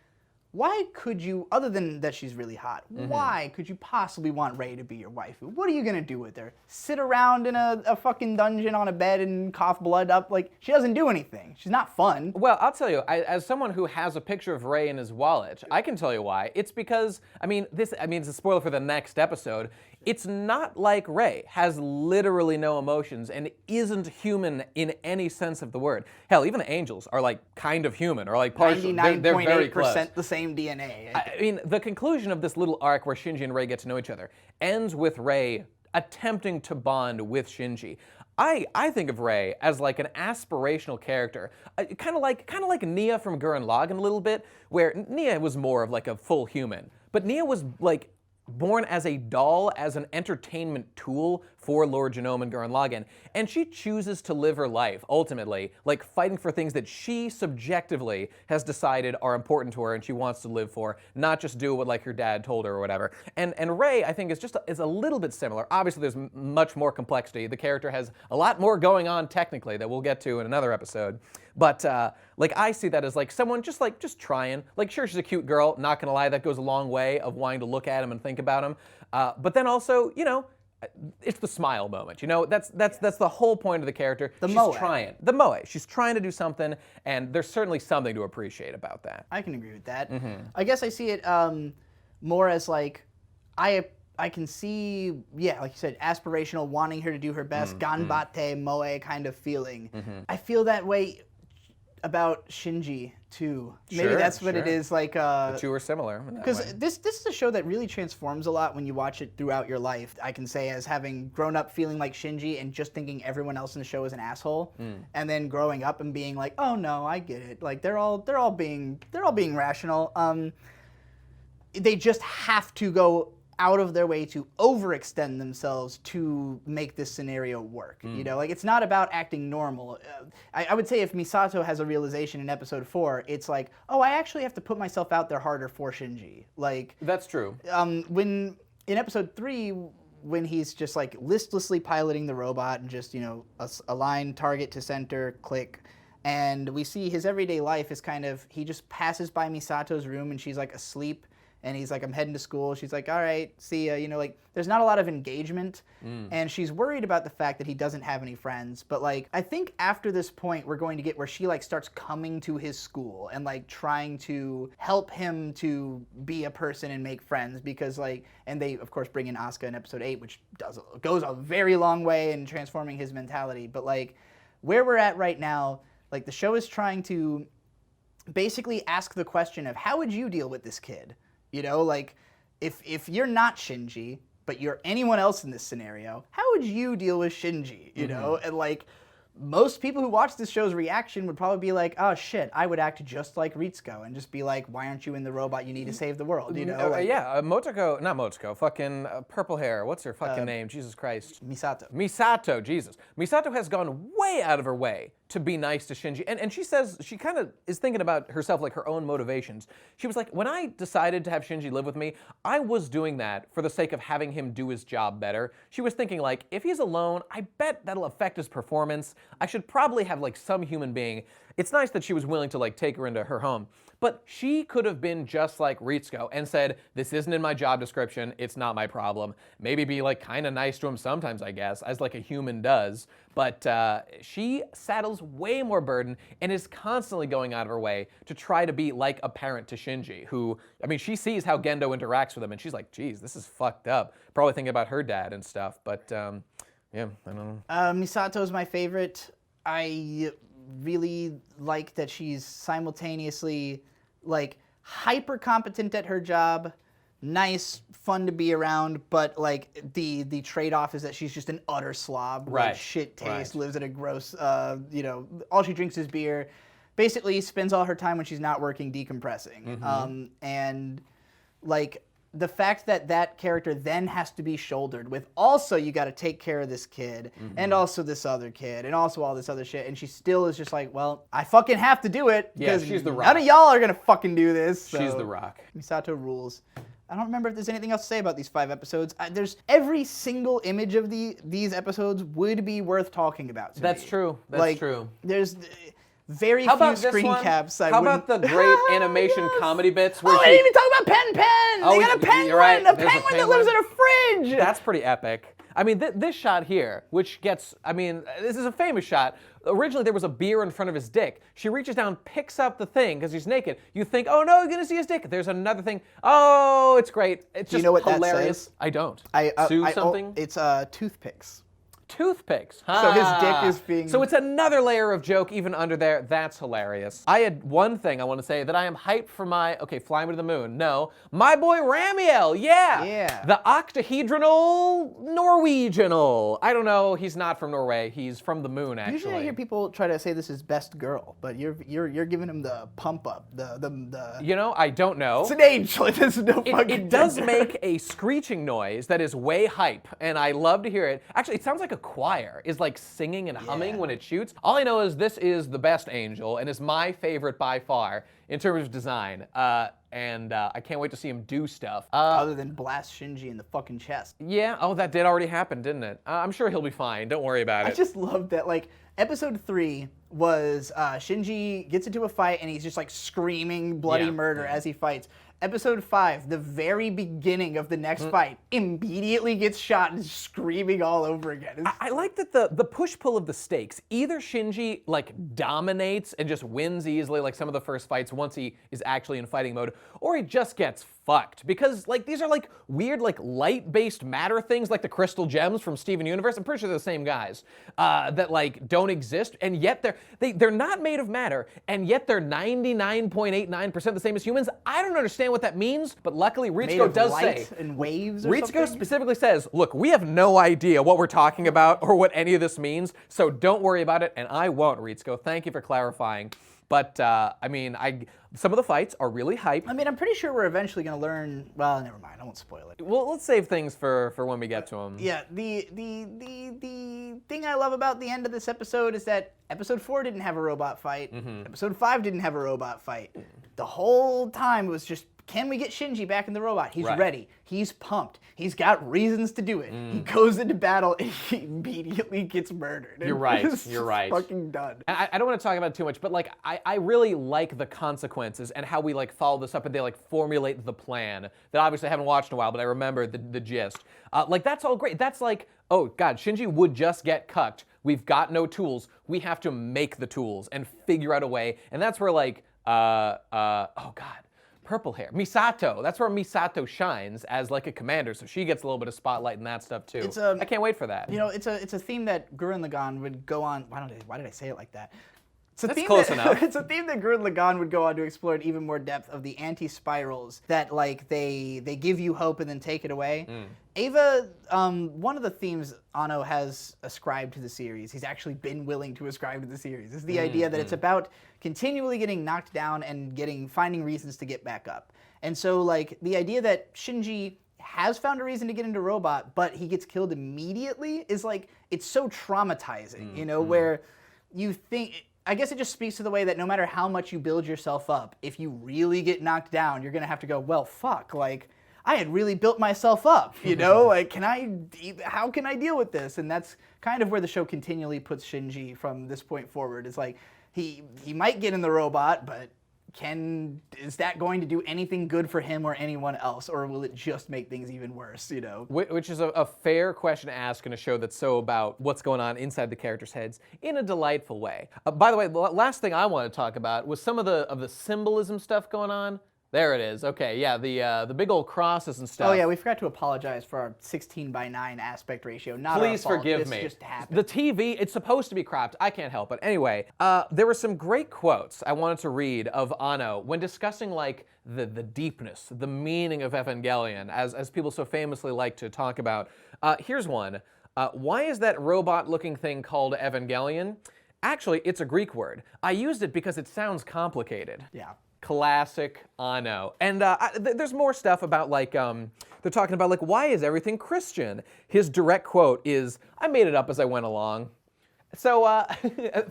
why could you, other than that she's really hot, why could you possibly want Rei to be your waifu? What are you gonna do with her? Sit around in a fucking dungeon on a bed and cough blood up? Like, she doesn't do anything. She's not fun. Well, I'll tell you, as someone who has a picture of Rei in his wallet, I can tell you why. It's because, it's a spoiler for the next episode. It's not like Rei has literally no emotions and isn't human in any sense of the word. Hell, even the angels are like kind of human, or like partial. They're very close. 99.8% the same DNA. I mean, the conclusion of this little arc where Shinji and Rei get to know each other ends with Rei attempting to bond with Shinji. I think of Rei as like an aspirational character, kind of like Nia from Gurren Lagann a little bit, where Nia was more of like a full human, but Nia was like born as a doll, as an entertainment tool for Lord Genome and Gurren Lagann, and she chooses to live her life, ultimately, like fighting for things that she subjectively has decided are important to her and she wants to live for, not just do what like her dad told her or whatever. And Rei, I think, is a little bit similar. Obviously, there's much more complexity. The character has a lot more going on technically that we'll get to in another episode. But like I see that as like someone just trying. Like sure, she's a cute girl. Not gonna lie, that goes a long way of wanting to look at him and think about him. But then also, you know, it's the smile moment. You know, that's the whole point of the character. She's trying. The moe. She's trying to do something, and there's certainly something to appreciate about that. I can agree with that. I guess I see it more as like I can see, yeah, like you said, aspirational, wanting her to do her best, ganbatte moe kind of feeling. I feel that way about Shinji too. Maybe that's what it is. Like the two are similar. Because this is a show that really transforms a lot when you watch it throughout your life. I can say, as having grown up feeling like Shinji and just thinking everyone else in the show is an asshole, and then growing up and being like, oh no, I get it. Like they're all being rational. They just have to go out of their way to overextend themselves to make this scenario work. You know, like it's not about acting normal. I would say if Misato has a realization in episode 4, it's like, oh, I actually have to put myself out there harder for Shinji. Like that's true. When in episode 3, when he's just like listlessly piloting the robot and just, you know, align target to center, click, and we see his everyday life is kind of, he just passes by Misato's room and she's like asleep. And he's like, I'm heading to school. She's like, all right, see ya. You know, like, there's not a lot of engagement. And she's worried about the fact that he doesn't have any friends. But, like, I think after this point, we're going to get where she, like, starts coming to his school and, like, trying to help him to be a person and make friends. Because, like, and they, of course, bring in Asuka in episode 8, which goes a very long way in transforming his mentality. But, like, where we're at right now, like, the show is trying to basically ask the question of, how would you deal with this kid? You know, like, if you're not Shinji, but you're anyone else in this scenario, how would you deal with Shinji, you know? And, like, most people who watch this show's reaction would probably be like, oh, shit, I would act just like Ritsuko and just be like, why aren't you in the robot? You need to save the world, you know? Like, Motoko, not Motoko, fucking purple hair. What's her fucking name? Jesus Christ. Misato, Jesus. Misato has gone way out of her way to be nice to Shinji. And she says, she kind of is thinking about herself, like her own motivations. She was like, when I decided to have Shinji live with me, I was doing that for the sake of having him do his job better. She was thinking like, if he's alone, I bet that'll affect his performance. I should probably have like some human being. It's nice that she was willing to like take her into her home, but she could have been just like Ritsuko and said, this isn't in my job description, it's not my problem. Maybe be like kind of nice to him sometimes, I guess, as like a human does. But she saddles way more burden and is constantly going out of her way to try to be like a parent to Shinji, who, I mean, she sees how Gendo interacts with him and she's like, geez, this is fucked up. Probably thinking about her dad and stuff, but yeah, I don't know. Misato's my favorite. I really like that she's simultaneously like hyper competent at her job, nice, fun to be around, but like the trade-off is that she's just an utter slob, right? Like, shit taste, lives at a gross, you know, all she drinks is beer, basically spends all her time when she's not working decompressing, and like the fact that that character then has to be shouldered with also you got to take care of this kid and also this other kid and also all this other shit, and she still is just like, well, I fucking have to do it because she's the Rock. None of y'all are gonna fucking do this. So. She's the Rock. Misato rules. I don't remember if there's anything else to say about these 5 episodes. There's every single image of these episodes would be worth talking about. That's true. That's true. There's very few screen caps. How about the great animation comedy bits? Where I didn't even talk about Pen Pen! They got a penguin! You're right. A penguin that lives in a fridge! That's pretty epic. I mean, this shot here, which gets, I mean, this is a famous shot. Originally, there was a beer in front of his dick. She reaches down, picks up the thing, because he's naked. You think, oh no, you're going to see his dick. There's another thing. Oh, it's great. It's just hilarious. That says? I don't. Sue something? It's toothpicks. Toothpicks. So his dick Ah. is being... So it's another layer of joke even under there. That's hilarious. I had one thing I want to say, that I am hyped for my, okay, Fly Me to the Moon. No. My boy Ramiel, yeah. Yeah. The octahedronal Norwegianal. I don't know, he's not from Norway. He's from the moon, actually. Usually I hear people try to say this is best girl, but you're giving him the pump up, the... You know, I don't know. It's an angel. There's no fucking... It does gender. make a screeching noise that is way hype, and I love to hear it. Actually, it sounds like a choir is like singing and humming when it shoots. All I know is this is the best angel, and is my favorite by far in terms of design. And I can't wait to see him do stuff. Other than blast Shinji in the fucking chest. Yeah, oh, that did already happen, didn't it? I'm sure he'll be fine. Don't worry about it. I just love that, like, episode 3 was Shinji gets into a fight and he's just like screaming bloody murder as he fights. Episode 5, the very beginning of the next fight, immediately gets shot and is screaming all over again. I like that the push-pull of the stakes. Either Shinji like dominates and just wins easily like some of the first fights once he is actually in fighting mode, or he just gets fucked. Because like these are like weird like light-based matter things like the crystal gems from Steven Universe. I'm pretty sure they're the same guys that like don't exist, and yet they're not made of matter, and yet they're 99.89% the same as humans. I don't understand what that means, but luckily Made Ritsuko of does light say. and waves or Ritsuko something? specifically says, look, we have no idea what we're talking about or what any of this means, so don't worry about it, and I won't, Ritsuko. Thank you for clarifying. But, I mean, some of the fights are really hype. I mean, I'm pretty sure we're eventually going to learn... Well, never mind. I won't spoil it. Well, let's save things for when we get to them. Yeah, the thing I love about the end of this episode is that episode 4 didn't have a robot fight. Episode 5 didn't have a robot fight. The whole time it was just, can we get Shinji back in the robot? He's ready. He's pumped. He's got reasons to do it. He goes into battle and he immediately gets murdered. You're right. It's You're right. Fucking done. And I don't want to talk about it too much, but like I really like the consequences and how we like follow this up and they like formulate the plan that obviously I haven't watched in a while, but I remember the gist. Like that's all great. That's like, oh God, Shinji would just get cucked. We've got no tools. We have to make the tools and figure out a way. And that's where like, oh God. Purple hair. Misato. That's where Misato shines as like a commander, so she gets a little bit of spotlight and that stuff too. I can't wait for that. You know, it's a theme that Gurren Lagann would go on. Why did I say it like that? It's a That's theme close that, enough. It's a theme that Gurren Lagann would go on to explore in even more depth of the anti-spirals that like they give you hope and then take it away. Ava, one of the themes Anno has ascribed to the series, he's actually been willing to ascribe to the series, is the idea that it's about continually getting knocked down and finding reasons to get back up. And so like the idea that Shinji has found a reason to get into robot, but he gets killed immediately is like, it's so traumatizing, you know, where you think, I guess it just speaks to the way that no matter how much you build yourself up, if you really get knocked down, you're gonna have to go, well, fuck, like, I had really built myself up, you know? Like, how can I deal with this? And that's kind of where the show continually puts Shinji from this point forward. It's like, he might get in the robot, but is that going to do anything good for him or anyone else, or will it just make things even worse, you know? Which is a fair question to ask in a show that's so about what's going on inside the characters' heads in a delightful way. By the way, the last thing I want to talk about was some of the symbolism stuff going on. There it is. Okay, yeah, the big old crosses and stuff. Oh yeah, we forgot to apologize for our 16:9 aspect ratio. Not Please our fault. forgive This me. just happened. The TV, it's supposed to be cropped. I can't help it. Anyway, there were some great quotes I wanted to read of Anno when discussing like the deepness, the meaning of Evangelion, as people so famously like to talk about. Here's one. Why is that robot-looking thing called Evangelion? Actually, it's a Greek word. I used it because it sounds complicated. Yeah. Classic Anno. And there's more stuff about like, they're talking about like, why is everything Christian? His direct quote is, I made it up as I went along. So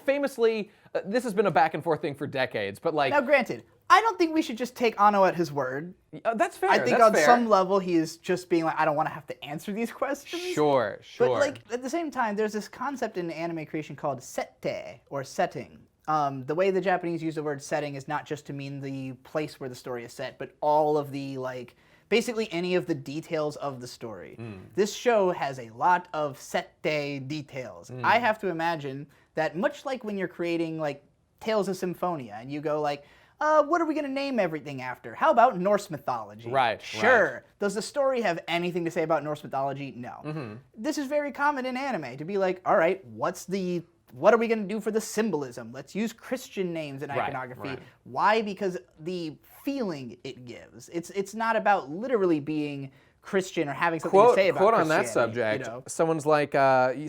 famously, this has been a back and forth thing for decades, but like... Now granted, I don't think we should just take Anno at his word. That's fair, I think that's on fair. some level he is just being like, I don't want to have to answer these questions. Sure. But like, at the same time, there's this concept in anime creation called sette, or setting. The way the Japanese use the word setting is not just to mean the place where the story is set, but all of the, like, basically any of the details of the story. This show has a lot of sette details. I have to imagine that much like when you're creating, like, Tales of Symphonia, and you go like, what are we going to name everything after? How about Norse mythology? Right, Sure. right. Does the story have anything to say about Norse mythology? No. This is very common in anime, to be like, all right, what are we going to do for the symbolism? Let's use Christian names in iconography. right. Why? Because the feeling it gives. It's not about literally being Christian or having something to say about quote on Christianity. that subject. You know? Someone's like,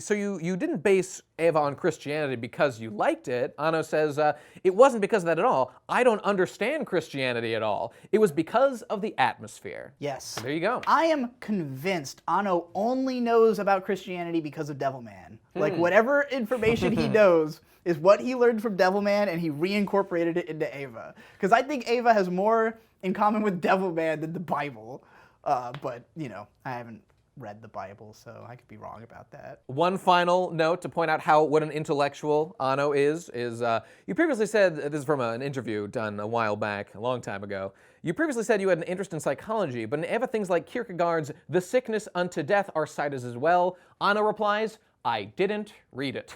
so you didn't base Eva on Christianity because you liked it. Anno says, it wasn't because of that at all. I don't understand Christianity at all. It was because of the atmosphere. Yes. So there you go. I am convinced Anno only knows about Christianity because of Devilman. Like, whatever information he knows is what he learned from Devilman, and he reincorporated it into Eva. Because I think Eva has more in common with Devilman than the Bible. But, you know, I haven't read the Bible, so I could be wrong about that. One final note to point out what an intellectual Anno is you previously said, this is from an interview done a while back, a long time ago, you previously said you had an interest in psychology, but in Eva things like Kierkegaard's The Sickness Unto Death are cited as well. Anno replies, I didn't read it.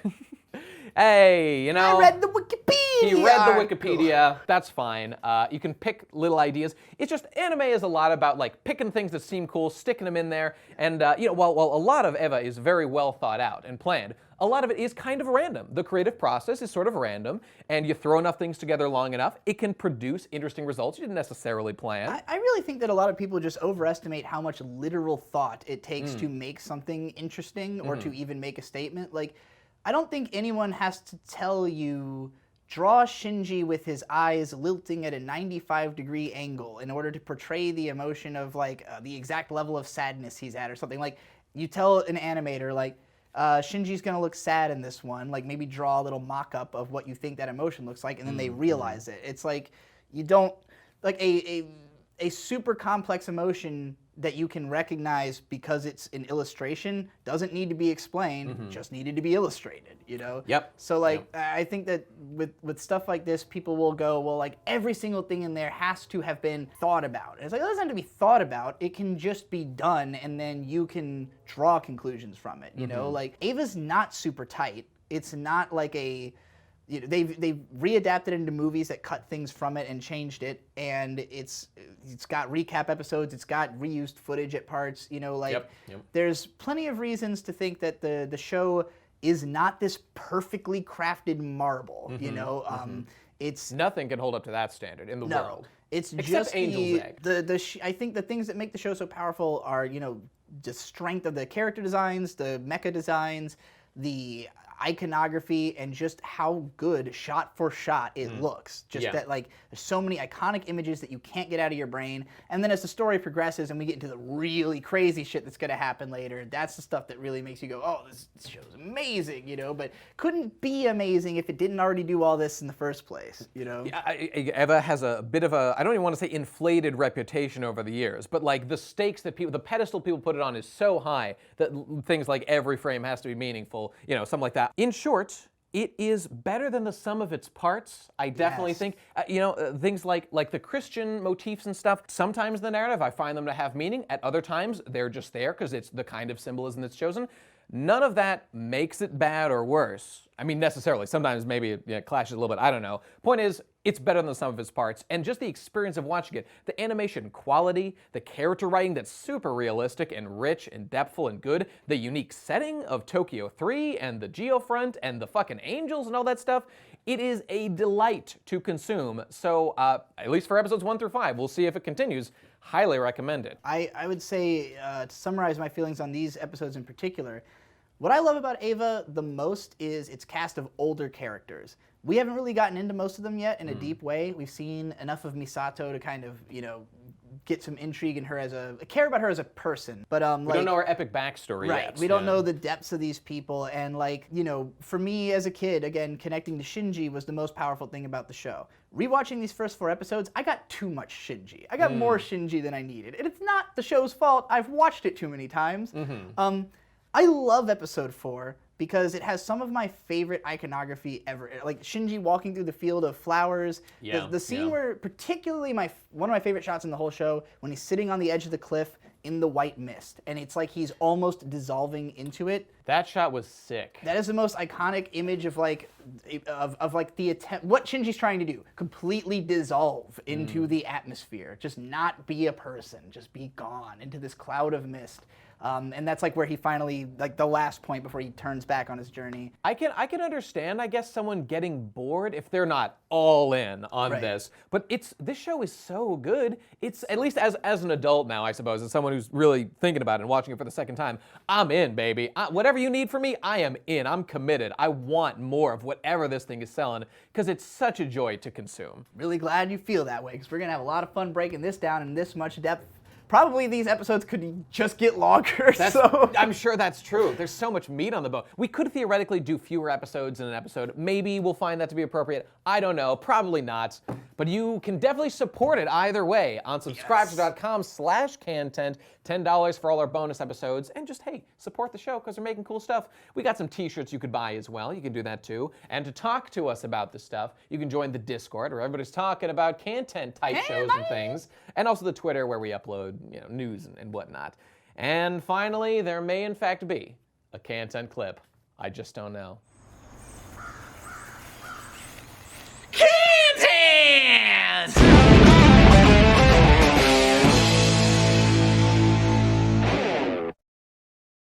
Hey, you know. I read the Wikipedia. He read the article. Wikipedia. That's fine. You can pick little ideas. It's just anime is a lot about like picking things that seem cool, sticking them in there, and you know, while a lot of Eva is very well thought out and planned, a lot of it is kind of random. The creative process is sort of random, and you throw enough things together long enough, it can produce interesting results you didn't necessarily plan. I really think that a lot of people just overestimate how much literal thought it takes to make something interesting or to even make a statement. Like, I don't think anyone has to tell you, draw Shinji with his eyes lilting at a 95-degree angle in order to portray the emotion of, like, the exact level of sadness he's at or something. Like, you tell an animator, like, Shinji's gonna look sad in this one, like, maybe draw a little mock-up of what you think that emotion looks like, and then they realize it. It's like, you don't, like, a super complex emotion that you can recognize because it's an illustration doesn't need to be explained, just needed to be illustrated, you know? Yep. So, like, I think that with stuff like this, people will go, well, like, every single thing in there has to have been thought about. And it's like, it doesn't have to be thought about, it can just be done, and then you can draw conclusions from it, you know? Like, Ava's not super tight. It's not like a... You know, they've readapted it into movies that cut things from it and changed it, and it's got recap episodes, it's got reused footage at parts, you know, like, there's plenty of reasons to think that the show is not this perfectly crafted marble, you know, it's... Nothing can hold up to that standard in the world. It's Except just Angel's Egg. I think the things that make the show so powerful are, you know, the strength of the character designs, the mecha designs, the iconography, and just how good shot for shot it looks. Just that, like, there's so many iconic images that you can't get out of your brain, and then as the story progresses and we get into the really crazy shit that's gonna happen later, that's the stuff that really makes you go, oh, this show's amazing, you know, but couldn't be amazing if it didn't already do all this in the first place, you know? Yeah, Eva has a bit of a, I don't even want to say inflated reputation over the years, but like the stakes that people, the pedestal people put it on is so high that things like every frame has to be meaningful, you know, something like that. In short, it is better than the sum of its parts. I definitely think, you know, things like the Christian motifs and stuff, sometimes the narrative, I find them to have meaning. At other times, they're just there because it's the kind of symbolism that's chosen. None of that makes it bad or worse. I mean, necessarily. Sometimes maybe it clashes a little bit. I don't know. Point is, it's better than the sum of its parts. And just the experience of watching it, the animation quality, the character writing that's super realistic and rich and depthful and good, the unique setting of Tokyo 3 and the Geo-front and the fucking angels and all that stuff, it is a delight to consume. So, at least for episodes 1 through 5, we'll see if it continues. Highly recommend it. I would say, to summarize my feelings on these episodes in particular, what I love about Eva the most is its cast of older characters. We haven't really gotten into most of them yet in a deep way. We've seen enough of Misato to kind of, you know, get some intrigue in her as care about her as a person. But we don't know her epic backstory yet. Right, we don't know the depths of these people, and, like, you know, for me as a kid, again, connecting to Shinji was the most powerful thing about the show. Rewatching these first 4 episodes, I got too much Shinji. I got more Shinji than I needed, and it's not the show's fault. I've watched it too many times. I love episode 4 because it has some of my favorite iconography ever. Like Shinji walking through the field of flowers. The scene where, particularly one of my favorite shots in the whole show, when he's sitting on the edge of the cliff in the white mist, and it's like he's almost dissolving into it. That shot was sick. That is the most iconic image of like the attempt. What Shinji's trying to do: completely dissolve into the atmosphere, just not be a person, just be gone into this cloud of mist. And that's like where he finally, like the last point before he turns back on his journey. I can understand, I guess, someone getting bored if they're not all in on this. But this show is so good. It's, at least as an adult now, I suppose, as someone who's really thinking about it and watching it for the second time, I'm in, baby. Whatever you need from me, I am in. I'm committed. I want more of whatever this thing is selling because it's such a joy to consume. Really glad you feel that way, because we're gonna have a lot of fun breaking this down in this much depth. Probably these episodes could just get longer. I'm sure that's true. There's so much meat on the bone. We could theoretically do fewer episodes in an episode. Maybe we'll find that to be appropriate. I don't know. Probably not. But you can definitely support it either way on subscribers.com/KHANTENT. $10 for all our bonus episodes. And just, hey, support the show because we're making cool stuff. We got some t-shirts you could buy as well. You can do that too. And to talk to us about this stuff, you can join the Discord where everybody's talking about KHANTENT type shows and things. And also the Twitter where we upload news and whatnot. And finally, there may in fact be a KHANTENT clip. I just don't know. KHANTENT!